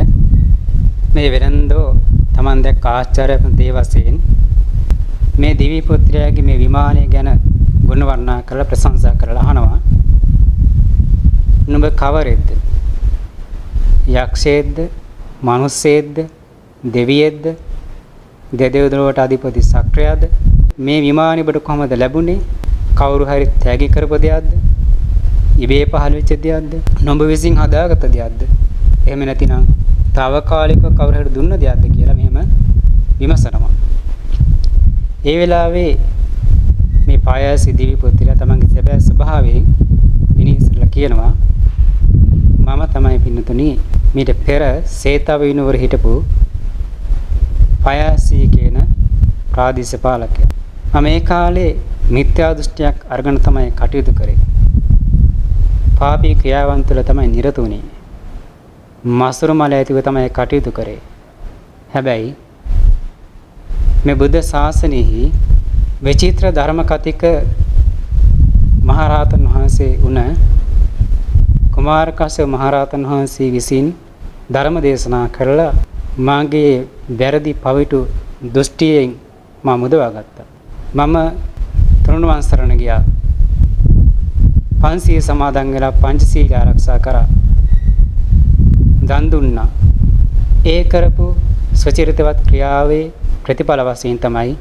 මේ වෙරන්දෝ Taman දැක්ක ආශ්චර්යමත් දේ වශයෙන් මේ දිව්‍ය පුත්‍රයාගේ මේ විමානය ගැන ගුණ වර්ණනා කරලා ප්‍රශංසා කරලා අහනවා. නුඹ කවරෙක්ද? යක්ෂයෙක්ද? මනුස්සයෙක්ද? දෙවියෙක්ද? දෙදෙව්දොලට අධිපති සක්‍රයාද? මේ විමානය ඔබට කොහොමද ලැබුණේ? කවුරු හරි තෑගි කරපු දෙයක්ද? ඉබේ පහළ වෙච්ච දෙයක්ද? නුඹ විසින් හදාගත්ත දෙයක්ද? එහෙම නැතිනම් తాවකාලිකව කවුරු හරි දුන්න දෙයක්ද කියලා මෙහෙම විමසනවා. ඒ වෙලාවේ මේ පායාසි දිවි පුත්‍රයා තමන්ගේ සැබෑ ස්වභාවයෙන් විනිශ්චයලා කියනවා මම තමයි පින්නතුණි මීට පෙර සේතව විනුවර හිටපු පායාසි කියන ප්‍රාදේශීය පාලකයා. මම ඒ කාලේ මිත්‍යා දෘෂ්ටියක් අරගෙන තමයි කටයුතු කරේ. පාපී ක්‍රියාවන් තුළ තමයි නිරත වුනේ. මසුරු මල ඇතිව තමයි කටයුතු කරේ. හැබැයි මේ බුද්ධ ශාසනයෙහි විචිත්‍ර ධර්ම කතික මහරහතන් වහන්සේ උන කුමාර කශ්‍යප මහරහතන් වහන්සේ විසින් ධර්ම දේශනා කරලා මාගේ වැරදි පවිතු දෘෂ්ටියෙන් මම මුදවා ගත්තා. මම තුනුරුවන් සරණ ගියා. පන්සිල් සමාදන් වෙලා පංචශීල ආරක්ෂා කරා. දන් දුන්නා. ඒ කරපු සුචරිතවත් ක්‍රියාවේ ප්‍රතිඵල වශයෙන් තමයි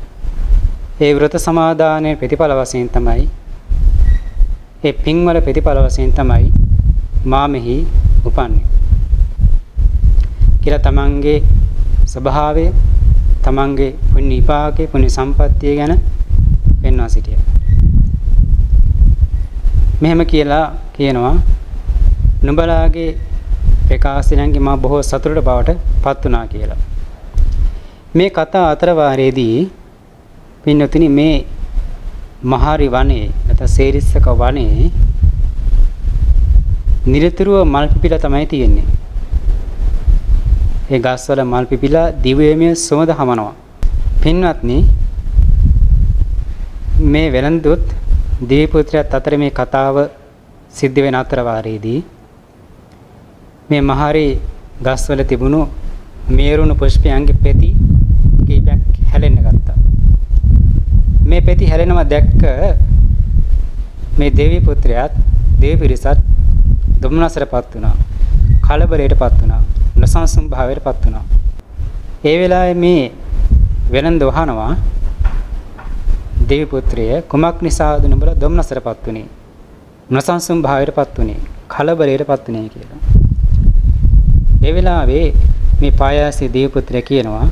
ඒ වෘත සමාදානයේ ප්‍රතිඵල වශයෙන් තමයි ඒ පින්වල ප්‍රතිඵල වශයෙන් තමයි මා මෙහි උපන්නේ කියලා තමන්ගේ ස්වභාවය තමන්ගේ පුණ්‍ය විපාකේ පුණ්‍ය සම්පත්තිය ගැන පෙන්වා සිටියා. මෙහෙම කියලා කියනවා නුඹලාගේ ප්‍රකාශනයන්ගේ මා බොහෝ සතුටට බවට පත් වුණා කියලා. මේ කතා අතර වාරයේදී පින්නතුනි මේ මහරි වනේ නැත්නම් සේරිස්සක වනේ නිරතුරුව මල් පිපිලා තමයි තියෙන්නේ. ඒ ගස්වල මල් පිපිලා දිව්‍යමය සුවඳ හමනවා. පින්වත්නි මේ වෙලන්දුත් දිව්‍ය පුත්‍රයාත් අතර මේ කතාව සිද්ධ වෙන අතර වාරයේදී මේ මහරි ගස්වල තිබුණු මේරුණු පුෂ්පයන්ගේ පෙති කීපයක් හැලෙන්න ගත්තා. මේ පෙති හැලෙනවා දැක්ක මේ දේවී පුත්‍රයාත් දේව පිරිසත් දුම්නසටපත් වුණා. කලබලයටපත් වුණා. නසංසම් භාවයටපත් වුණා. ඒ වෙලාවේ මේ වෙනඳ වහනවා දේවී පුත්‍රය කුමක් නිසාද නුඹලා දුම්නසටපත් වුනේ? නසංසම් භාවයටපත් වුනේ. කලබලයටපත් වුනේ කියලා. ඒ වෙලාවේ මේ පායාසී දේවී පුත්‍රය කියනවා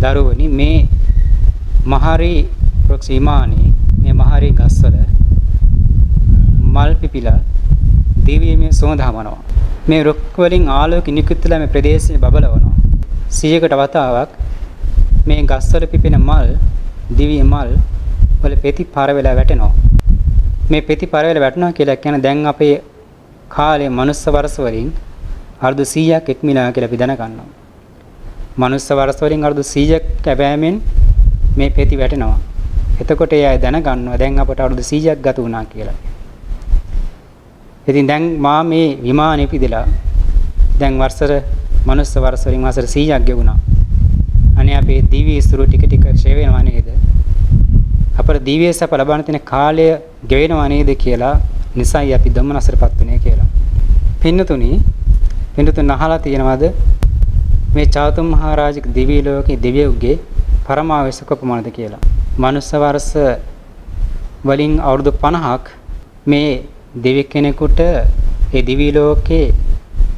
දරුවනි මේ මහරි වෘක්ෂ විමානේ මේ මහරි ගස්වල මල් පිපිලා දිව්‍යමය සුවඳ හමනවා. මේ රුක් වලින් ආලෝක නිකුත්ලා මේ ප්‍රදේශයේ බබලවනවා. 100කට වතාවක් මේ ගස්වල පිපෙන මල් දිව්‍ය මල් වල පෙති පාර වෙලා වැටෙනවා. මේ පෙති පාර වෙලා වැටෙනවා කියලා කියන දැන් අපේ කාලේ මනුස්ස වර්ෂ වලින් අර්ධ 100ක් එක්මිලා කියලා අපි දැන ගන්නවා. මනුස්ස වර්ෂ වලින් අවුරුදු 100ක් කැපෑමෙන් මේ පෙති වැටෙනවා. එතකොට ඒ අය දැනගන්නවා දැන් අපට අවුරුදු 100ක් ගත වුණා කියලා. ඉතින් දැන් මා මේ විමානේ පිදලා දැන් මනුස්ස වර්ෂ වලින් වසර 100ක් ගෙවුණා. අනේ අපේ දිව්‍ය ඉස්තුරු ටික ටික ක්ෂය වෙනවා නේද? අපේ දිව්‍ය සප ලබන තියෙන කාලය ගෙවෙනවා නේද කියලා නිසයි අපි ධම්මනසරපත් වෙන්නේ කියලා. පින්නතුන් අහලා තියෙනවද මේ චාතුම් මහරජාගේ දිව්‍ය ලෝකේ දෙවියෝගේ පරමාවශ්‍ය කොපමණද කියලා? මනුස්ස වර්ෂ වලින් අවුරුදු 50ක් මේ දෙවි කෙනෙකුට ඒ දිව්‍ය ලෝකේ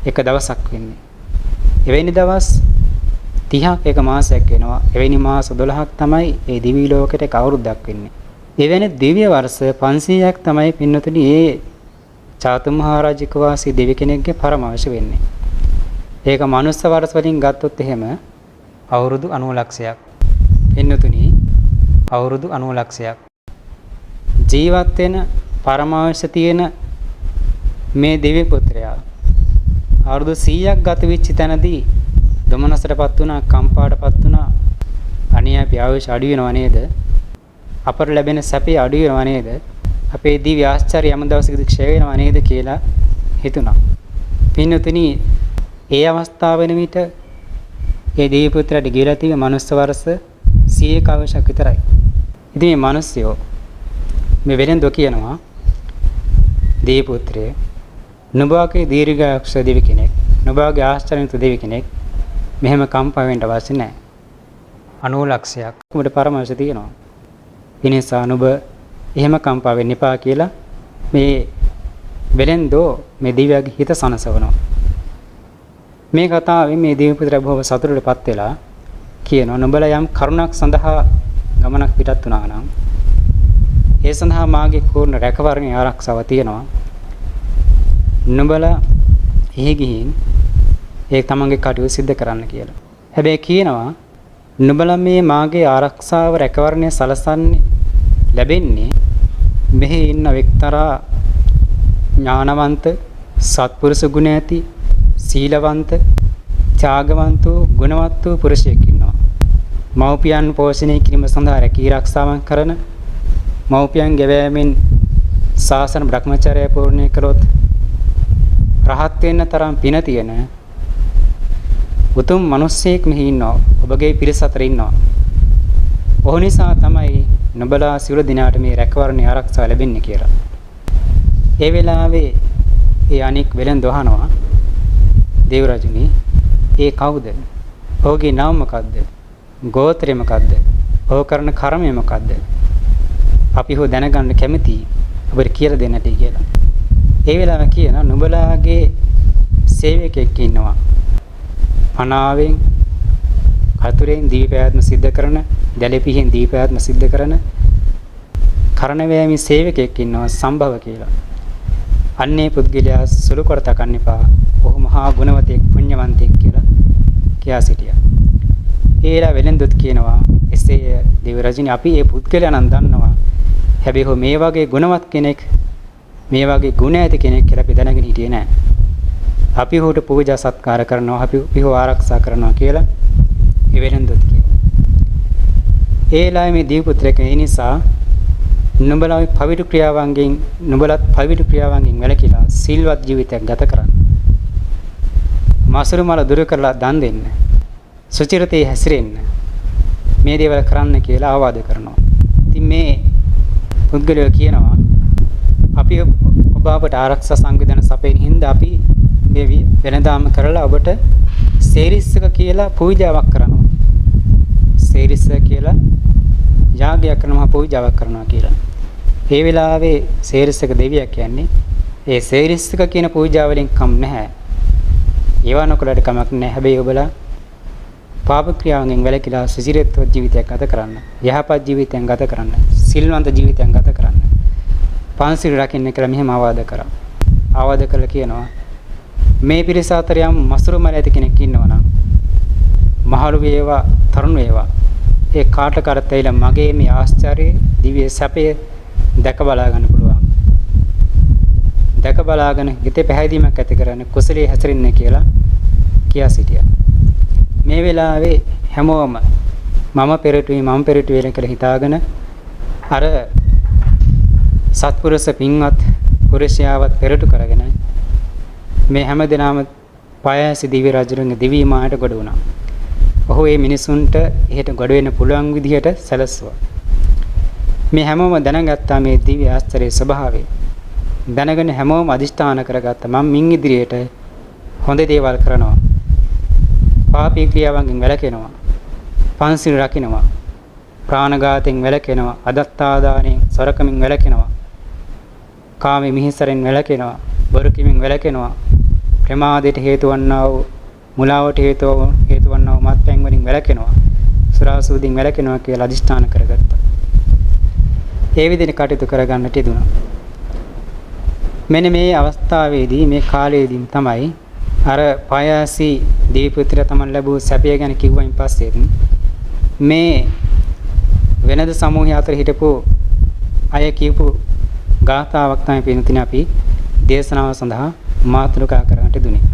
එක දවසක් වෙන්නේ. එවැනි දවස් 30ක් එක මාසයක් වෙනවා. එවැනි මාස 12ක් තමයි ඒ දිව්‍ය ලෝකෙට එක අවුරුද්දක් වෙන්නේ. එවැනි දිව්‍ය වර්ෂ 500ක් තමයි පින්නතුනි ඒ චාතුම් මහරජික වාසී දෙවි කෙනෙක්ගේ පරමාවශ්‍ය වෙන්නේ. ඒක මනුස්ස වර්ෂ වලින් ගත්තොත් එහෙම අවුරුදු 90 ලක්ෂයක්. පින්නතුනි අවුරුදු 90 ලක්ෂයක්. ජීවත් වෙන පරමාවශ්‍ය තියෙන මේ දෙවි පුත්‍රයා අවුරුදු 100ක් ගත වෙච්ච තැනදී දමනසටපත් වුණා, කම්පාටපත් වුණා. අනේ අපි ආවේශ අඩු වෙනව නේද? අපට ලැබෙන සැපේ අඩු වෙනව නේද? අපේ දිව්‍ය ආශ්චර්ය යම් දවසකදී ක්ෂය වෙනව නේද කියලා හිතුණා. පින්නතුනි ඒ අවස්ථාව වෙන විට ඒ දේව පුත්‍රයාට ගියලා තියෙන මනුස්ස වර්ෂ 100ක අවශ්‍යක විතරයි. ඉතින් මේ මිනිස්සයෝ මේ වෙලෙන්දෝ කියනවා දේව පුත්‍රය නුඹගේ දීර්ඝායුෂ දෙවි කෙනෙක්, නුඹගේ ආශ්චර්යවත් දෙවි කෙනෙක් මෙහෙම කම්පා වෙන්න අවශ්‍ය නැහැ. 90 ලක්ෂයක් උඹට පරමාවශ්‍ය තියෙනවා. ඒ නිසා නුඹ එහෙම කම්පා වෙන්න එපා කියලා මේ වෙලෙන්දෝ මේ දිව්‍යගේ හිත සනසවනවා. මේ කතාවෙන් මේ දේව පුත්‍රයා බොහොම සතුටටපත් වෙලා කියනවා නුඹලා යම් කරුණක් සඳහා ගමනක් පිටත් වුණා නම් ඒ සඳහා මාගේ පූර්ණ රැකවරණය ආරක්ෂාව තියෙනවා. නුඹලා එහි ගිහින් ඒ තමන්ගේ කටයුතු සිද්ධ කරන්න කියලා. හැබැයි කියනවා නුඹලා මේ මාගේ ආරක්ෂාව රැකවරණය සලසන්නේ ලැබෙන්නේ මෙහි ඉන්න එක්තරා ඥානවන්ත සත්පුරුෂ ගුණ ඇති සීලවන්ත ත්‍යාගවන්ත ගුණවත් වූ පුරුෂයෙක් ඉන්නවා. මව්පියන් පෝෂණය කිරීම සඳහා රැකී ආරක්ෂාවන් කරන මව්පියන් ගෙවෑමෙන් ශාසන බ්‍රහ්මචර්යය පූර්ණය කළොත් රහත් වෙන්න තරම් පින තියෙන උතුම් මිනිසෙක් මෙහි ඉන්නවා. ඔබගේ පිරිස අතර ඉන්නවා. ඔහු නිසා තමයි නුඹලා සියලු දිනාට මේ රැකවරණය ආරක්ෂාව ලැබෙන්නේ කියලා. ඒ වෙලාවේ ඒ අනික් වෙලෙන් දොහනවා දේව රජුනි ඒ කවුද? ඔහුගේ නම මොකද්ද? ගෝත්‍රය මොකද්ද? ඔහු කරන කර්මය මොකද්ද? අපි හො දැනගන්න කැමතියි. ඔබට කියලා දෙන්නට කියලා. ඒ වෙලාව කියනවා නුඹලාගේ සේවකෙක් ඉන්නවා. අනාවෙන් කතුරෙන් දීපෑත්ම සිද්ධ කරන, දැලපිහෙන් දීපෑත්ම සිද්ධ කරන කරන වෑමේ සේවකෙක් ඉන්නවා සම්භව කියලා. අන්නේ පුද්ගලයා සුළු කොට තකන්න එපා. ඔහු මහා ගුණවතෙක් පුණ්‍යවන්තෙක් කියලා කියා සිටියා. ඒලා වෙලෙන්දුත් කියනවා එසේ දේව රජිනී අපි මේ පුද්ගලයා නම් දන්නවා. හැබැයි ඔහු මේ වගේ ගුණවත් කෙනෙක්, මේ වගේ ගුණ ඇති කෙනෙක් කියලා අපි දැනගෙන හිටියේ නෑ. අපි ඔහුට පූජා සත්කාර කරනවා, අපි ඔහු ආරක්ෂා කරනවා කියලා ඒ වෙලෙන්දුත් කියනවා. ඒලා මේ දේව පුත්‍රයෙක් ඒ නිසා නුඹලා පවිතු ක්‍රියාවන්ගෙන් නුඹලත් පවිතු ක්‍රියාවන්ගෙන් වැළකීලා සිල්වත් ජීවිතයක් ගත කරන්න. මාසුරු මල දුරු කරලා දන් දෙන්න. සුචිරතේ හැසිරෙන්න. මේ දේවල් කරන්න කියලා ආවාද කරනවා. ඉතින් මේ පුද්ගලයෝ කියනවා අපි ඔබ අපට ආරක්ෂා සංවිධාන සපයන හින්දා අපි මේ වෙනදාම කරලා ඔබට සේරිස්සක කියලා පූජාවක් කරනවා. සේරිස්සක කියලා යාගයක් කරනවා, පූජාවක් කරනවා කියලා. ඒ වෙලාවේ සේරිස්සක දෙවියා කියන්නේ ඒ සේරිස්සක කියන පූජාවලින් කම් නැහැ. ඒවා නොකලට කමක් නැහැ. හැබැයි ඔබලා පාප ක්‍රියාවෙන් වැළකීලා සුචිරත්ව ජීවිතයක් ගත කරන්න. යහපත් ජීවිතයක් ගත කරන්න. සිල්වන්ත ජීවිතයක් ගත කරන්න. පන්සිල් රකින්න කියලා මෙහෙම ආවාද කරා. ආවාද කළා කියනවා මේ පිරිස අතර යම් මසුරු මල ඇති කෙනෙක් ඉන්නවා නම් මහලු වේවා තරුණ වේවා ඒ කාට කරතයිලා මගේ මේ ආශ්චර්ය දිව්‍ය සැපය දැක බලා ගන්න පුළුවන්. දැක බලාගෙන හිතේ පැහැදීමක් ඇති කරගෙන කුසලයේ හැසිරෙන්න කියලා කියා සිටියා. මේ වෙලාවේ හැමෝම මම පෙරටුවේ කියලා හිතාගෙන අර සත්පුරුෂ පින්වත් පුරුෂයාවත් පෙරටු කරගෙන මේ හැම දිනම පායසි දිව්‍ය රජුගේ දිවි මායට ගොඩ වුණා. ඔහු මේ මිනිසුන්ට එහෙට ගොඩ වෙන්න පුළුවන් විදිහට සැලසුවා. මේ හැමෝම දැනගත්තා මේ දිව්‍ය ආශ්චර්යයේ ස්වභාවය. දැනගෙන හැමෝම අදිෂ්ඨාන කරගත්තා මම මින් ඉදිරියට හොඳ දේවල් කරනවා. පාපී ක්‍රියාවන්ගෙන් වැළකෙනවා. පන්සිල් රකින්නවා. ප්‍රාණඝාතයෙන් වැළකෙනවා. අදත්තාදානයෙන් සොරකමින් වැළකෙනවා. කාමී මිහිසරෙන් වැළකෙනවා. බොරු කිමින් වැළකෙනවා. ප්‍රමාදයට හේතු වන්නා වූ මුලාවට හේතු වන්නා වූ මත්පැන් වලින් වැළකෙනවා. සුරාසූදින් වැළකෙනවා කියලා අදිෂ්ඨාන කරගත්තා. ඒ විදිහට කටයුතු කරගන්නට යෙදුණා. මෙන්න මේ අවස්ථාවේදී මේ කාලයේදී තමයි අර පායාසි දීපුත්‍ර තමන් ලැබූ සැපය ගැන කිව්වයින් පස්සේ මේ වෙනද සමූහය අතර හිටපු අය කියපු ගාථාවක් තමයි පින්තුනේ අපි දේශනාව සඳහා මාතෘකා කරගන්නට දුන්නේ.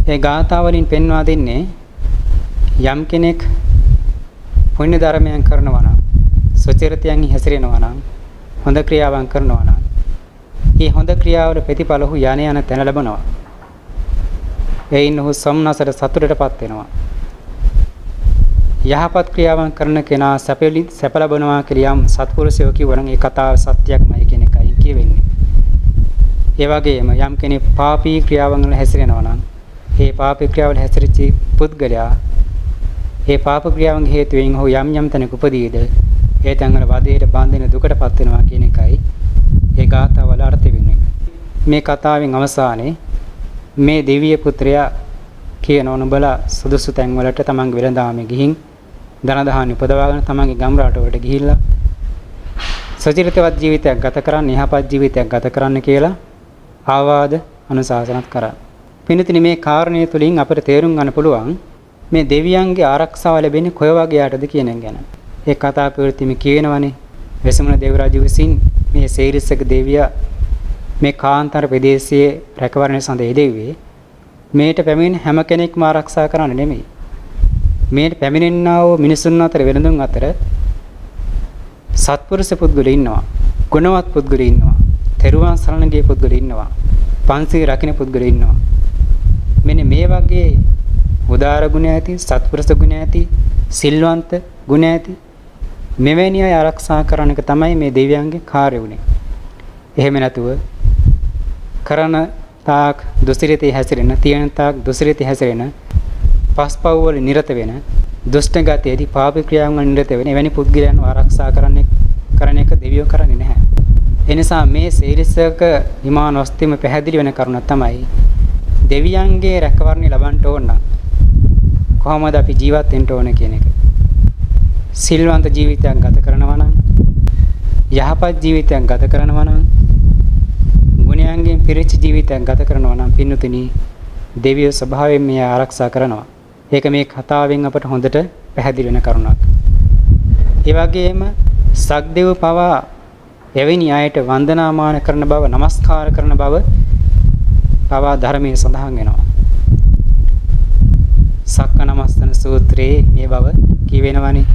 ඒ ගාථාව වලින් පෙන්වා දෙන්නේ යම් කෙනෙක් පුණ්‍ය ධර්මයන් කරනවා නම් සුචරිතයන් හැසිරෙනවා නම් හොඳ ක්‍රියාවන් කරනවා නම් මේ හොඳ ක්‍රියාවල ප්‍රතිඵල ඔහු යන තැන ලැබනවා. එයින් ඔහු සම්නසට සතුටටපත් වෙනවා. යහපත් ක්‍රියාවන් කරන කෙනා සැප ලබනවා කියලා යම් සත්පුරුෂයෝ කියවනම් ඒ කතාව සත්‍යයක්මයි කියන එකයි කියවෙන්නේ. ඒ වගේම යම් කෙනෙක් පාපී ක්‍රියාවන් වල හැසිරෙනවා නම් ඒ පාපී ක්‍රියාවල හැසිරෙච්ච පුද්ගලයා ඒ පාප ක්‍රියාවන් හේතුවෙන් ඔහු යම් තැනක උපදීද ඒ තැන්වල වදයට බඳින දුකටපත් වෙනවා කියන එකයි ඒ ගාථාවල අර්ථය වෙන්නේ. මේ කතාවෙන් අවසානයේ මේ දෙවිය පුත්‍රයා කියනවා නුඹලා සුදුසු තැන් වලට තමන්ගේ වෙළඳාමේ ගිහින් ධන දහානි උපදවාගෙන තමන්ගේ ගම් රට වලට ගිහිල්ලා සචරිතවත් ජීවිතයක් ගත කරන්න, යහපත් ජීවිතයක් ගත කරන්න කියලා ආවාද අනුශාසනත් කරා. පින්තුනි මේ කාරණේ තුලින් අපිට තේරුම් ගන්න පුළුවන් මේ දෙවියන්ගේ ආරක්ෂාව ලැබෙන්නේ කොයි වගේ යටද කියන එක ගැන. ඒ කතා ප්‍රවෘත්තිම කියනවනේ වෙසමුණ දේව රජු විසින් මේ සේරිස්සක දෙවියා මේ කාන්තාර ප්‍රදේශයේ රැකවරණය සඳහා යෙදුවේ මේට පැමිණෙන හැම කෙනෙක්ම ආරක්ෂා කරන්න නෙමෙයි. මේට පැමිණෙන්නා වූ මිනිසුන් අතර වෙනඳුන් අතර සත්පුරුෂ පුද්ගලයෝ ඉන්නවා. ගුණවත් පුද්ගලයෝ ඉන්නවා. තෙරුවන් සරණ ගිය පුද්ගලයෝ ඉන්නවා. පන්සිල් රකින්න පුද්ගලයෝ ඉන්නවා. මෙන්න මේ වගේ උදාර ගුණ ඇති, සත්පුරුෂ ගුණ ඇති, සිල්වන්ත ගුණ ඇති මෙවැනි අය ආරක්ෂා කරන එක තමයි මේ දෙවියන්ගේ කාර්ය වුනේ. එහෙම නැතුව කරන තාක් දුසිරිතේ හැසිරෙන, තියෙන තාක් දුසිරිතේ හැසිරෙන, පස්පව් වල නිරත වෙන, දුෂ්ට ගතියදී පාප ක්‍රියාවන් වල නිරත වෙන එවැනි පුද්ගලයන් ආරක්ෂා කරන එක දෙවියෝ කරන්නේ නැහැ. ඒ නිසා මේ සීරිසක විමාන වස්තුම පැහැදිලි වෙන කරුණ තමයි දෙවියන්ගේ රැකවරණය ලබන්න ඕන නම් කොහොමද අපි ජීවත් වෙන්න ඕන කියන එක. සිල්වන්ත ජීවිතයක් ගත කරනවා නම්, යහපත් ජීවිතයක් ගත කරනවා නම්, ගුණයන්ගෙන් පිරිච්ච ජීවිතයක් ගත කරනවා නම් පින්නුතුනි දෙවියෝ ස්වභාවයෙන් මේ ආරක්ෂා කරනවා. ඒක මේ කතාවෙන් අපට හොඳට පැහැදිලි වෙන කරුණක්. ඒ වගේම සක්දෙව පවා එවැනි අයට වන්දනාමාන කරන බව, নমස්කාර කරන බව පවා ධර්මයේ සඳහන් වෙනවා. සක්ක නමස්තන සූත්‍රයේ මේ බව කියවෙනවානේ.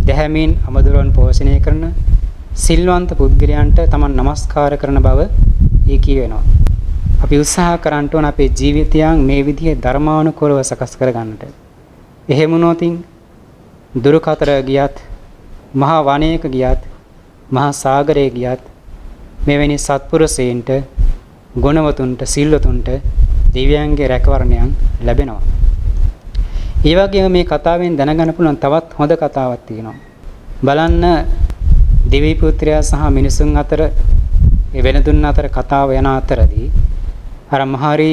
දැහැමින් අමදුරන් පෝෂණය කරන සිල්වන්ත පුද්ගලයන්ට තමන් নমස්කාර කරන බව ඒ කියවෙනවා. අපි උත්සාහ කරන්න ඕන අපේ ජීවිතයන් මේ විදිහේ ධර්මානුකූලව සකස් කර ගන්නට. එහෙම වුණොත් දුරු කතර ගියත්, මහා වනයේක ගියත්, මහා සාගරයේ ගියත් මෙවැනි සත්පුරුෂයන්ට, ගුණවතුන්ට, සිල්වතුන්ට දිව්‍යයන්ගේ රැකවරණයන් ලැබෙනවා. ඒ වගේම මේ කතාවෙන් දැනගන්න පුළුවන් තවත් හොඳ කතාවක් තියෙනවා. බලන්න දෙවි පුත්‍රයා සහ මිනිසුන් අතර ඒ වෙනතුන් අතර කතාව යන අතරදී අර මහරි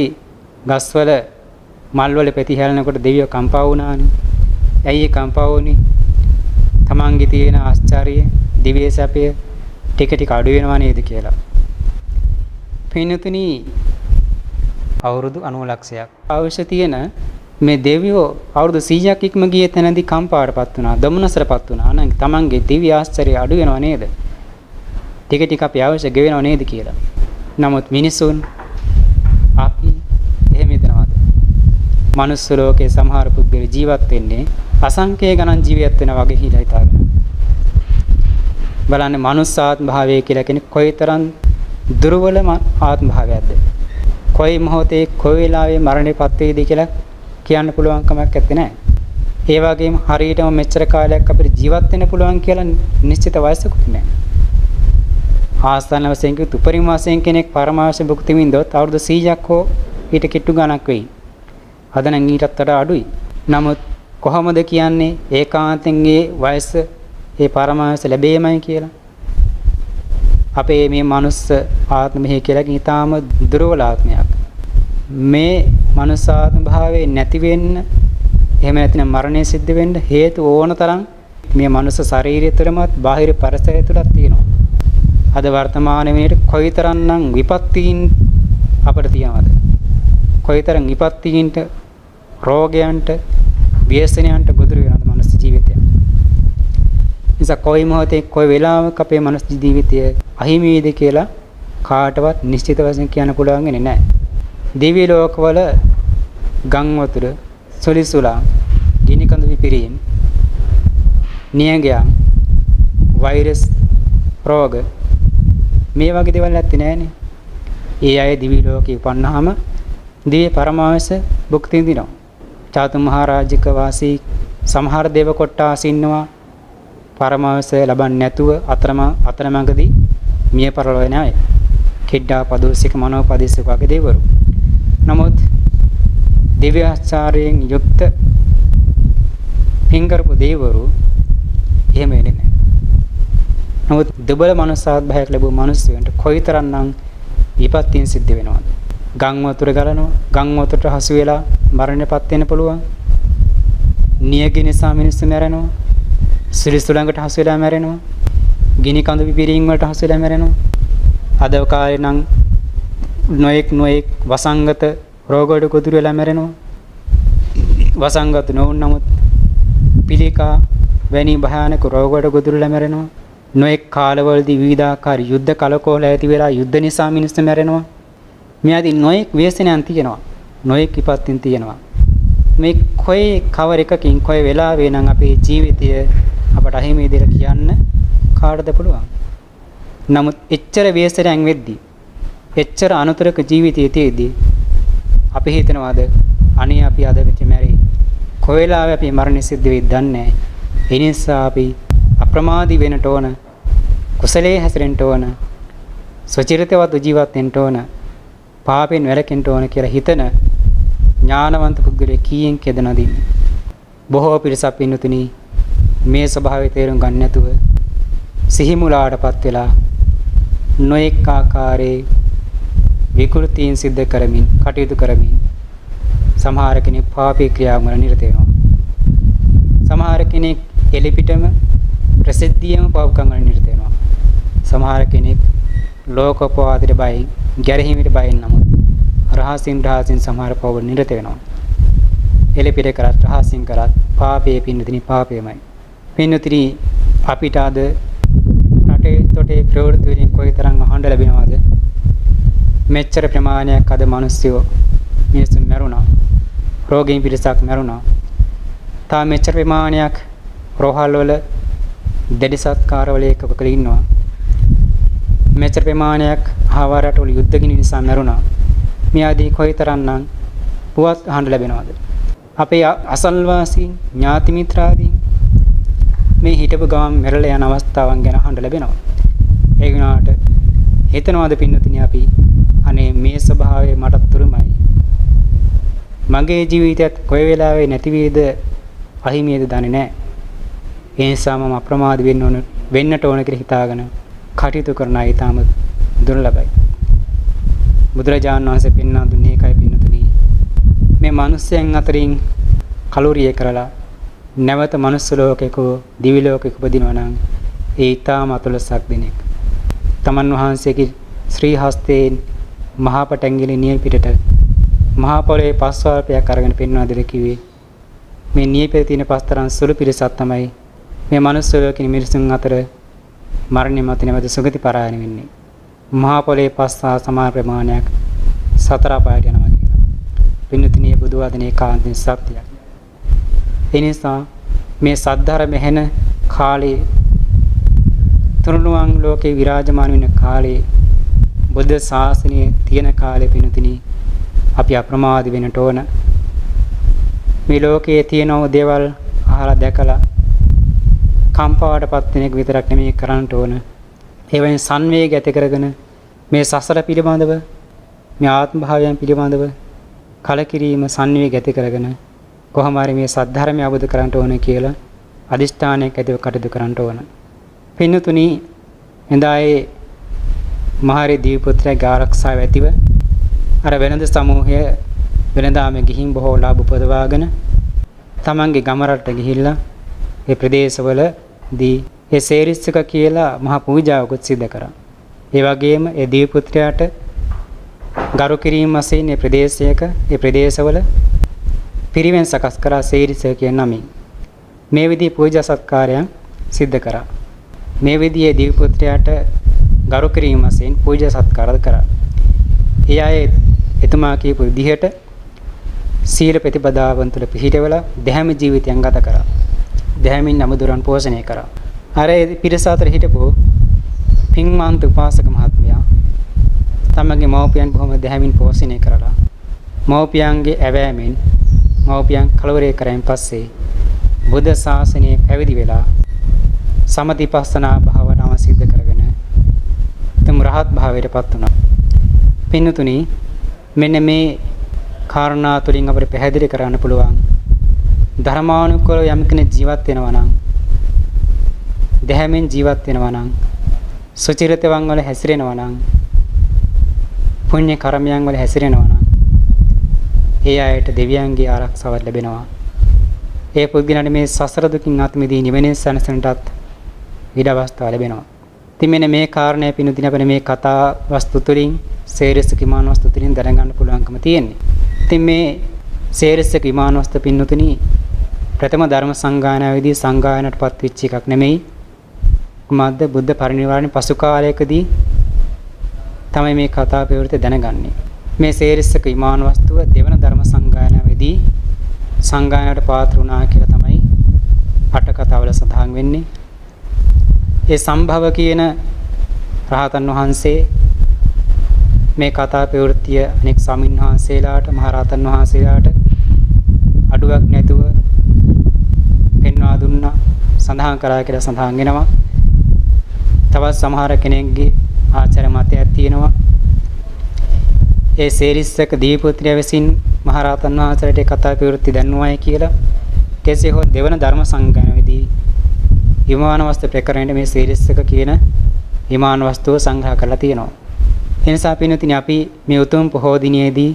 ගස්වල මල්වල පෙති හැලෙනකොට දෙවියෝ කම්පා වුණානේ. ඇයි ඒ කම්පා වුනේ? තමන්ගේ තියෙන ආශ්චර්යය, දිව්‍ය සැපය ටික ටික අඩු වෙනවා නේද කියලා. පින්තුනි අවුරුදු 90 ලක්ෂයක් අවශ්‍ය තියෙන මේ දෙවියෝ අවුරුදු 100ක් ඉක්ම ගියේ තැනදී කම්පාවටපත් වුණා, දමනසටපත් වුණා. නම් තමන්ගේ දිව්‍ය ආශ්චර්යය අඩු වෙනව නේද? ටික ටික අපි අවශ්‍ය ගෙවෙනව නේද කියලා. නමුත් මිනිසුන් අපි එහෙම හිතනවාද? මනුස්ස ලෝකේ සමහර පුද්ගල ජීවත් වෙන්නේ අසංඛ්‍ය ගණන් ජීවිත වෙන වගේ හිලා හිතාගෙන. බලන්න මනුස්ස ආත්ම භාවය කියලා කියන්නේ කොයිතරම් දුර්වල ආත්ම භාවයක්ද? කොයි මොහොතේ කොයි වෙලාවෙ මරණයටපත් වේද කියලා කියන්න පුළුවන් කමක් නැත්තේ. ඒ වගේම හරියටම මෙච්චර කාලයක් අපිට ජීවත් වෙන්න පුළුවන් කියලා නිශ්චිත වයසකුත් නැහැ. ආස්තන වශයෙන් කිව්ත් උපරිම වශයෙන් කෙනෙක් පරමාවශ භුක්ති විඳොත් අවුරුදු 100ක් හෝ ඊට කිට්ටු ගණක් වෙයි. අද නම් ඊටත් වඩා අඩුයි. නමුත් කොහොමද කියන්නේ ඒකාන්තයෙන් ඒ වයස ඒ පරමාවශ ලැබෙමයි කියලා? අපේ මේ මනුස්ස ආත්මෙහි කියලා ඊටාම දුර්වල ආත්මයක්. මේ මනුස්ස ආත්ම භාවයේ නැති වෙන්න එහෙම නැත්නම් මරණය සිද්ධ වෙන්න හේතු ඕන තරම් මේ මනුස්ස ශරීරය තුළමත් බාහිර පරිසරය තුලත් තියෙනවා. අද වර්තමාන වෙනේට කොයිතරම්නම් විපත්තීන් අපිට තියනවද? කොයිතරම් විපත්තීන්ට රෝගයන්ට ව්‍යසනයන්ට ගොදුරු වෙනවද මනුස්ස ජීවිතය? නිසා කොයි මොහොතේ කොයි වෙලාවක අපේ මනුස්ස ජීවිතය අහිමි වේද කියලා කාටවත් නිශ්චිත වශයෙන් කියන්න පුළුවන් වෙන්නේ නැහැ. දිව්‍ය ලෝකවල ගම් වතුර සොලිසුලා ගිනි කඳු පිපිරීම නියගයන් වෛරස් රෝග මේ වගේ දේවල් නැත්තේ නෑනේ. ඒ අය දිවි ලෝකේ උපන්නාම දිව්‍ය පරමාවස භුක්ති විඳිනවා. චාතු මහරජික වාසී සමහර දේව කොට්ටාස ඉන්නවා පරමාවස ලබන්නේ නැතුව අතරමඟදී මිය පරලෝ වෙන අය. කිඩ්ඩා පදෝසික මනෝපදේශක වගේ දේවරු. නමුත් දිව්‍ය ආචාර්යයෙන් යුක්ත පින්කරපු දේවරු එහෙම වෙන්නේ නැහැ. නමුත් දුබල මනසාත් භයක් ලැබුව මිනිස්සුන්ට කොයිතරම්නම් විපත්තින් සිද්ධ වෙනවද? ගම් වතුර ගලනවා, ගම් වතුරට හසු වෙලා මරණයටපත් වෙන්න පුළුවන්. නියගිනි නිසා මිනිස්සු මැරෙනවා. සිරිසුලඟට හසු වෙලා මැරෙනවා. ගිනි කඳු පිපිරීම් වලට හසු වෙලා මැරෙනවා. අද කාලේ නම් නොඑක් වසංගත රෝග වලට ගොදුරු වෙලා මැරෙනවා. වසංගත නොවුන් නමුත් පිළිකා වැනි භයානක රෝග වලට ගොදුරු වෙලා මැරෙනවා. නොඑක් කාලවලදී විවිධාකාර යුද්ධ කලකෝල ඇති වෙලා යුද්ධ නිසා මිනිස්සු මැරෙනවා. මේ ආදී නොඑක් ව්‍යසනයන් තියෙනවා. නොඑක් විපත්තින් තියෙනවා. මේ කොයි කවර එකකින් කොයි වෙලාවෙ නම් අපේ ජීවිතය අපට අහිමි විදිහට කියන්න කාටද පුළුවන්? නමුත් එච්චර ව්‍යසනයන් වෙද්දී එච්චර අනුතරක ජීවිතයේ තියේදී අපි හිතනවාද අනේ අපි අද මෙච්ච මැරෙයි. කොයි වෙලාවෙ අපි මරණය සිද්ධ වෙයිද දන්නේ නැහැ. ඒ නිසා අපි අප්‍රමාදී වෙන්නට ඕන. කුසලයේ හැසිරෙන්න ඕන. සුචරිතවත් ජීවත් වෙන්න ඕන. පාපෙන් වැළකෙන්න ඕන කියලා හිතන ඥානවන්ත පුද්ගලයෙක් කීයෙන් කෙදනද ඉන්නේ. බොහෝ පිරිසක් පින්නතුනි මේ ස්වභාවය තේරුම් ගන්න නැතුව සිහිමුලාටපත් වෙලා නොඑක ආකාරයේ විකෘතීන් සිද්ධ කරමින් කටයුතු කරමින් සමහර කෙනෙක් පාපී ක්‍රියාවල නිරත වෙනවා. සමහර කෙනෙක් එලිපිටම ප්‍රසිද්ධියම පවකම් වල නිරත වෙනවා. සමහර කෙනෙක් ලෝකෝපවාදයට බයි, ගැරහීමට බයින් නමුත් රහසින් සමහර පවවල නිරත වෙනවා. එලිපිට කරත් රහසින් කරත් පාපයේ පින්නතිනි පාපයමයි. පින්නතිනි අපිට අද රටේ තොටේ ප්‍රවෘත්ති වලින් කොයිතරම් අහන්න ලැබෙනවද? මෙච්චර ප්‍රමාණයක් අද මිනිස්සු මැරුණා. රෝගීන් පිරිසක් මැරුණා. තා මෙච්චර ප්‍රමාණයක් රෝහල් වල දෙඩි සත්කාරවල එකක ඉන්නවා. මෙච්චර ප්‍රමාණයක් ආවාරට වල යුද්ධ ගිනි නිසා මැරුණා. මේ ආදී කොයිතරම්නම් පුවත් අහන්න ලැබෙනවද? අපේ අසල්වාසීන් ඥාති මිත්‍රාදීන් මේ හිටපු ගමන් මෙරළ යන අවස්ථාවන් ගැන අහන්න ලැබෙනවා. ඒ වුණාට හිතනවාද පින්නතුනි අපි අනේ මේ ස්වභාවය මටත් තුරුමයි. මගේ ජීවිතයත් කොයි වෙලාවෙ නැති වේද අහිමියද දන්නේ නැහැ. ඒ නිසා මම අප්‍රමාද වෙන්නට ඕන කියලා හිතාගෙන කටයුතු කරන අය තාම දුර්ලභයි. බුදුරජාණන් වහන්සේ පෙන්වා දුන්නේ ඒකයි පින්නතුනි. මේ මිනිස්යන් අතරින් කලෝරිය කරලා නැවත මනුස්ස ලෝකයක දිවි ලෝකයක උපදිනවා නම් ඒ ඊටාම අතුලසක් දෙනෙක්. තමන් වහන්සේගේ ශ්‍රී හස්තයෙන් මහා පටැංගිලි නිය පිටට මහා පොළේ පස්වල්පයක් අරගෙන පෙන්වා දෙල කිව්වේ මේ නිය පිටේ තියෙන පස්තරන් සුළු පිරිසක් තමයි මේ මනුස්ස ලෝකේ මිනිසුන් අතර මරණය මත නැවත සුගති පරායන වෙන්නේ. මහා පොළේ පස්සා සමාන ප්‍රමාණයක් සතර පායට යනවා කියලා. පින්නතිනිය බුදු වදනේ කාන්තින් සත්‍යයි. ඒ නිසා මේ සද්ධර්ම මෙහෙන කාලේ තුනුරුවන් ලෝකේ විරාජමාන වෙන කාලේ බුද්ධ ශාසනයේ තියෙන කාලේ පින්නතිනි අපි අප්‍රමාදී වෙන්නට ඕන. මේ ලෝකයේ තියෙන දේවල් අහලා දැකලා කම්පාවටපත් වෙන එක විතරක් නෙමෙයි කරන්නට ඕන. ඒ වෙන සංවේග ඇති කරගෙන මේ සසර පිළිබඳව මේ ආත්ම භාවයන් පිළිබඳව කලකිරීම සංවේග ඇති කරගෙන කොහොම හරි මේ සද්ධර්මය අවබෝධ කරගන්න ඕන කියලා අදිෂ්ඨානයක් ඇතිව කටයුතු කරන්න ඕන. පින්නතුනි එඳායේ මහරේ දීපුත්‍රයාගේ ආරක්ෂාව ඇතිව අර වෙනද සමූහය වෙනදාම ගිහින් බොහෝ ලාභ උපදවාගෙන තමන්ගේ ගම රටට ගිහිල්ලා ඒ ප්‍රදේශවලදී ඒ සේරිස්සක කියලා මහ පූජාවකුත් සිදු කරා. ඒ වගේම ඒ දීපුත්‍රයාට ගරු කිරීම වශයෙන් මේ ප්‍රදේශයක ඒ ප්‍රදේශවල පිරිවෙන් සකස් කරා සේරිස්සක කියන නමින්. මේ විදිහේ පූජා සත්කාරයන් සිදු කරා. මේ විදිහේ දීපුත්‍රයාට ගරු කිරීම වශයෙන් පූජා සත්කාර කරා. ඒ අය එතුමා කියපු විදිහට සීල ප්‍රතිපදාවන් තුළ පිහිටවලා දැහැමි ජීවිතයන් ගත කරා. දැහැමින් නමුදුරන් පෝෂණය කරා. අර පිරිස අතර හිටපු පින්වන්ත උපාසක මහත්මයා තමගේ මව්පියන් බොහොම දැහැමින් පෝෂණය කරලා මව්පියන්ගේ ඇවෑමෙන් මව්පියන් කලවරේ කරයින් පස්සේ බුද්ධ ශාසනයේ පැවිදි වෙලා සමතිපස්සනා භාවනාව සිද්ධ කරගෙන තම රහත් භාවයට පත් වුණා. පින්නතුනි මෙන්න මේ කාරණා තුලින් අපිට පැහැදිලි කරන්න පුළුවන් ධර්මානුකූලව යම් කෙනෙක් ජීවත් වෙනවා නම් දැහැමෙන් ජීවත් වෙනවා නම් සුචරිතවන් වල හැසිරෙනවා නම් පුණ්‍ය කර්මයන් වල හැසිරෙනවා නම් ඒ අයට දෙවියන්ගේ ආරක්ෂාව ලැබෙනවා. ඒ පුද්ගලයන්ට මේ සසර දුකින් අත් මිදී නිවෙන සැනසෙන්නටත් ඉඩ අවස්ථාව ලැබෙනවා. ඉතින් මෙන්න මේ කාරණය පිනුදින අපේ මේ කතා වස්තු තුලින් සේරසික විමාන වස්තු තුලින් දැනගන්න පුළුවන්කම තියෙන්නේ. ඉතින් මේ සේරසික විමාන වස්තු පින්නුතුනි ප්‍රථම ධර්ම සංගායනාවේදී සංගායනයටපත් වෙච්ච එකක් නෙමෙයි. කුමද්ද බුද්ධ පරිනිර්වාණය පසු කාලයකදී තමයි මේ කතා ප්‍රවෘත්ති දැනගන්නේ. මේ සේරසික විමාන වස්තුව දෙවන ධර්ම සංගායනාවේදී සංගායනයට පාත්‍ර වුණා කියලා තමයි අට කතාවල සඳහන් වෙන්නේ. ඒ සම්භව කියන රහතන් වහන්සේ මේ කතා ප්‍රවෘත්තිය අනෙක් ස්වාමීන් වහන්සේලාට මහරහතන් වහන්සේලාට අඩුවක් නැතුව පෙන්වා දුන්නා සඳහන් කරා කියලා සඳහන් වෙනවා. තවත් සමහර කෙනෙක්ගේ ආචාර්ය මතයක් තියෙනවා. ඒ සේරිස්සක දීපුත්‍රය විසින් මහරහතන් වහන්සේලාට කතා ප්‍රවෘත්ති දැන්වයි කියලා කෙසේ හෝ දෙවන ධර්ම සංගායනාවේදී විමාන වස්තු ප්‍රකරණයට මේ සේරිස්සක කියන විමාන වස්තුව සංග්‍රහ කරලා තියෙනවා. ඒ නිසා පින්වත්නි අපි මේ උතුම් පොහෝ දිනයේදී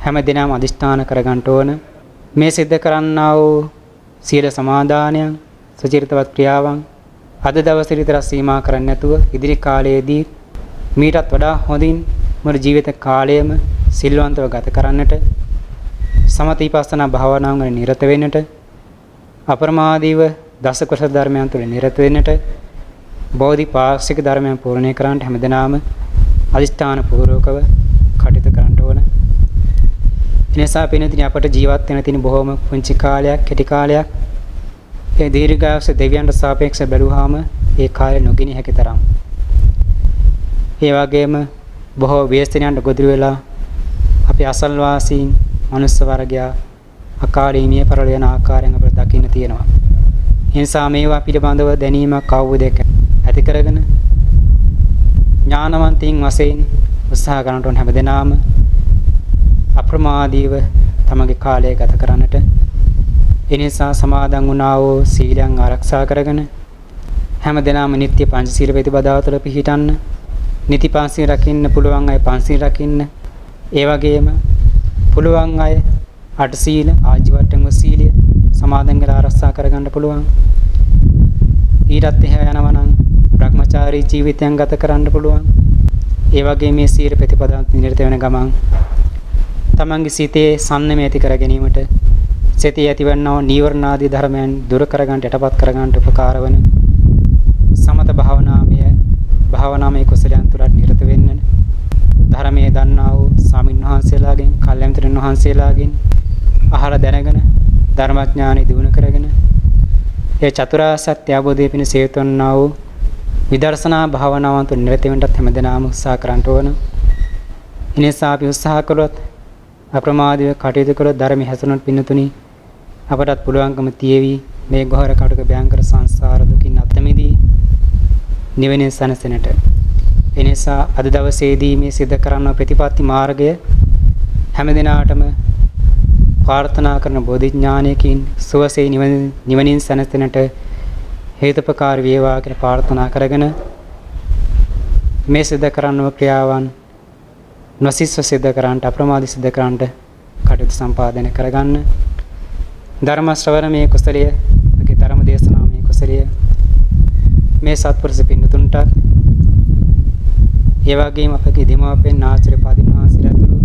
හැම දිනම අදිෂ්ඨාන කරගන්න ඕන මේ සිද්ධ කරන්නා වූ සීල සමාදානයන් සුචරිතවත් ක්‍රියාවන් අද දවසේ විතර සීමා කරන්නේ නැතුව ඉදිරි කාලයේදී මීටත් වඩා හොඳින් මර ජීවිත කාලයම සිල්වන්තව ගත කරන්නට සමතිපස්සනා භාවනාවන් වල නිරත වෙන්නට අප්‍රමාදීව දස කුසල ධර්මයන් තුළ නිරත වෙන්නට බෝධිපාක්ෂික ධර්මයන් පූර්ණේ කරන්නට හැමදෙනාම අදිෂ්ඨාන පූර්වකව කටයුතු කරන්න ඕන. එනිසා පින්වත්නි අපට ජීවත් වෙන තියෙන බොහොම පුංචි කාලයක් කෙටි කාලයක් ඒ දීර්ඝායුෂ දෙවියන්ට සාපේක්ෂව බැලුවාම ඒ කාලය නොගිනි හැකි තරම්. ඒ වගේම බොහෝ ව්‍යසනයන්ට ගොදුරු වෙලා අපි අසල්වාසීන් මනුස්ස වර්ගයා අකාලේ මිය පරල යන ආකාරයෙන් අපිට දකින්න තියෙනවා. ඒ නිසා මේවා පිළිබඳව දැනීමක් අවබෝධයක් ඇති කරගෙන ඥානවන්තයින් වශයෙන් උත්සාහ කරනට ඕන හැමදෙනාම අප්‍රමාදීව තමගේ කාලය ගත කරන්නට ඒ නිසා සමාදන් වුණා වූ සීලයන් ආරක්ෂා කරගෙන හැමදෙනාම නිත්‍ය පංචශීල ප්‍රතිපදාව තුළ පිහිටන්න නිති පංචශීල රකින්න පුළුවන් අය පංචශීල රකින්න ඒ වගේම පුළුවන් අය අට සීල ආජීවට්ටම සීලය සමාදන් කරලා ආරක්ෂා කරගන්න පුළුවන් ඊටත් එහා යනවා නම් භ්‍රමචාරී ජීවිතයන් ගත කරන්න පුළුවන් ඒ වගේ මේ සීල ප්‍රතිපදාවත් නිරත වෙන ගමන් තමන්ගේ සිතේ සම්නම ඇති කර ගැනීමට සිතේ ඇතිවන්නා නීවරණ ආදී ධර්මයන් දුර කරගන්න යටපත් කරගන්න උපකාර වන සමත භාවනාමය කුසලයන් තුළ නිරත වෙන්න ධර්මයේ දන්නා වූ ස්වාමීන් වහන්සේලාගෙන් කල්යමිතුන් වහන්සේලාගෙන් අහලා දැනගෙන ධර්මඥානෙ දිනු කරගෙන ඒ චතුරාර්ය සත්‍ය අවබෝධය පිණිස හේතු වන්නා වූ විදර්ශනා භාවනාවන් තුළ නිරත වෙන්නත් හැමදෙනාම උත්සාහ කරන්න ඕන. ඉනිසා අපි උත්සාහ කළොත් අප්‍රමාදීව කටයුතු කළොත් ධර්මයේ හැසිරුණොත් පින්නතුනි අපටත් පුළුවන්කම තියෙවි මේ ගොහර කටුක භයංකර සංසාර දුකින් අත මිදී නිවෙනින් සැනසෙන්නට. එනිසා අද දවසේදී මේ සිද්ධ කරන ප්‍රතිපත්ති මාර්ගය හැමදිනාටම ප්‍රාර්ථනා කරන බෝධි ඥානයකින් සුවසේ නිවනින් සැනසෙන්නට හේතුපකාර වේවා කියලා ප්‍රාර්ථනා කරගෙන මේ සිද්ධ කරන ක්‍රියාවන් නොසිස්ව සිද්ධ කරන්නට අප්‍රමාදී සිද්ධ කරන්නට කටයුතු සම්පාදනය කරගන්න. ධර්ම ශ්‍රවණමේ කුසලය, අපගේ ධර්ම දේශනාමේ කුසලය මේ සත්පුරුෂ පින්තුන්ටත් ඒ වගේම අපගේ දෙමාපියන් ආශ්‍රය පාදින් වහන්සේලා ඇතුළු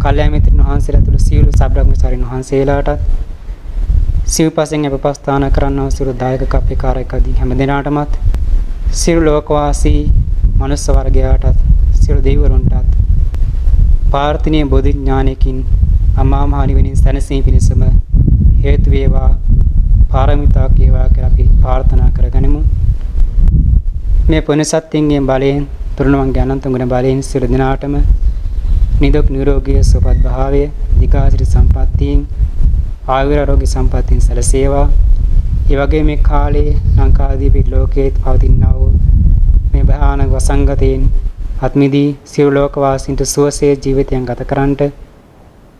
කල්යාණ මිත්‍රන් වහන්සේලා ඇතුළු සියලු සබ්‍රහ්මචාරීන් වහන්සේලාටත් සිව්පසෙන් අපපස්ථාන කරන්නා සියලු දායක කප්පේකාරකදී හැම දිනාටමත් සියලු ලෝකවාසී මනුස්ස වර්ගයාටත් සියලු දෙවිවරුන්ටත් පාර්ථිනීය බෝධි ඥානයකින් අමා මහ නිවනින් සැනසීම පිණිසම හේතු වේවා පාරමිතාක් වේවා කියලා අපි ප්‍රාර්ථනා කරගනිමු. මේ පුණ්‍ය සත්‍යයෙන් බලයෙන් තුරුණවන්ගේ අනන්ත ගුණ බලයෙන් සියලු දිනාටම නිදුක් නිරෝගී සුවපත් භාවය දීඝාසිරි සම්පත්තියෙන් ආයුරාරෝග්‍ය සම්පත්තියෙන් සැලසේවා. ඒ වගේ මේ කාලේ ලංකාදීප ලෝකයේ පවතිනා වූ මේ භයානක වසංගතයෙන් අත්මිදී සියලු ලෝකවාසීන්ට සුවසේ ජීවිතයන් ගත කරන්නට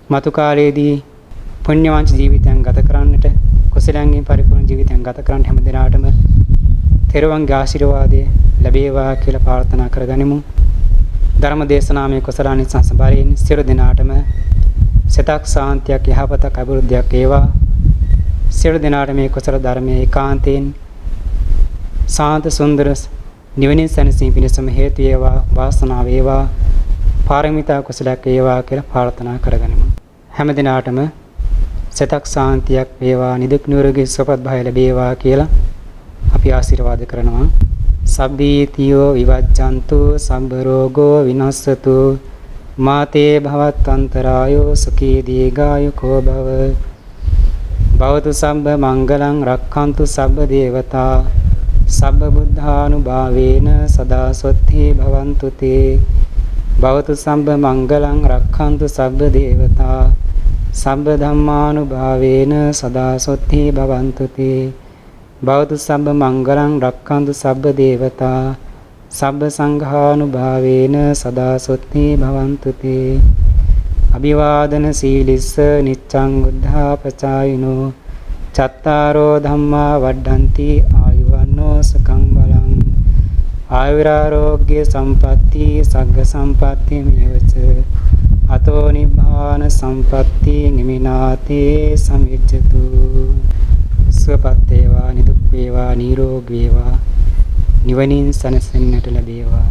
මතු කාලයේදී පුණ්‍යවන්ත ජීවිතයන් ගත කරන්නට කුසලයන්ගෙන් පරිපූර්ණ ජීවිතයන් ගත කරන්න හැම දිනාටම තෙරුවන්ගේ ආශිර්වාදය ලැබේවා කියලා ප්‍රාර්ථනා කරගනිමු. ධර්ම දේශනාමය කුසලානිසංස බරින් සියලු දිනාටම සිතක් සාන්තියක් යහපතක් අභිවෘද්ධියක් වේවා. සියලු දිනාට මේ කුසල ධර්මයේ ඒකාන්තයෙන් සාන්ත සුන්දර නිවනින් සැනසීම පිණිසම හේතු වේවා, වාසනාව වේවා, පාරමිතා කුසලයක් වේවා කියලා ප්‍රාර්ථනා කරගනිමු. හැම දිනාටම සිතක් සාන්තියක් වේවා, නිදුක් නිරෝගී සුවපත් භාවය ලැබේවා කියලා අපි ආශිර්වාද කරනවා. සබ්බීතියෝ විවජ්ජන්තු සම්බ රෝගෝ විනස්සතු මාතේ භවත්තන්තරායෝ සුඛී දීඝායුකෝ භව භවතු සම්බ මංගලං රක්ඛන්තු සබ්බ දේවතා සබ්බ බුද්ධානුභාවේන සදා සොත්ථි භවන්තු තේ භවතු සම්බ මංගලං රක්ඛන්තු සබ්බ දේවතා සබ්බ ධම්මානුභාවේන සදා සොත්ථි භවන්තු තේ භවතු සබ්බ මංගලං රක්ඛන්තු සබ්බ දේවතා සබ්බ සංඝානුභාවේන සදා සොත්ථි භවන්තු තේ අභිවාදන සීලිස්ස නිච්ඡං උද්ධාපචායිනෝ චත්තාරෝ ධම්මා වඩ්ඩಂತಿ ආයුවන්නෝ සකං බලං ආයුරාෝග්‍ය සම්පatti සග්ග සම්පatti මේවච අතෝ නිබ්බාන සම්පatti නිමිනාතේ සමිජ්ජතු. සුවපත් වේවා, නිදුක් වේවා, නිරෝගී වේවා, නිවනින් සැනසෙන්නට ලැබේවා.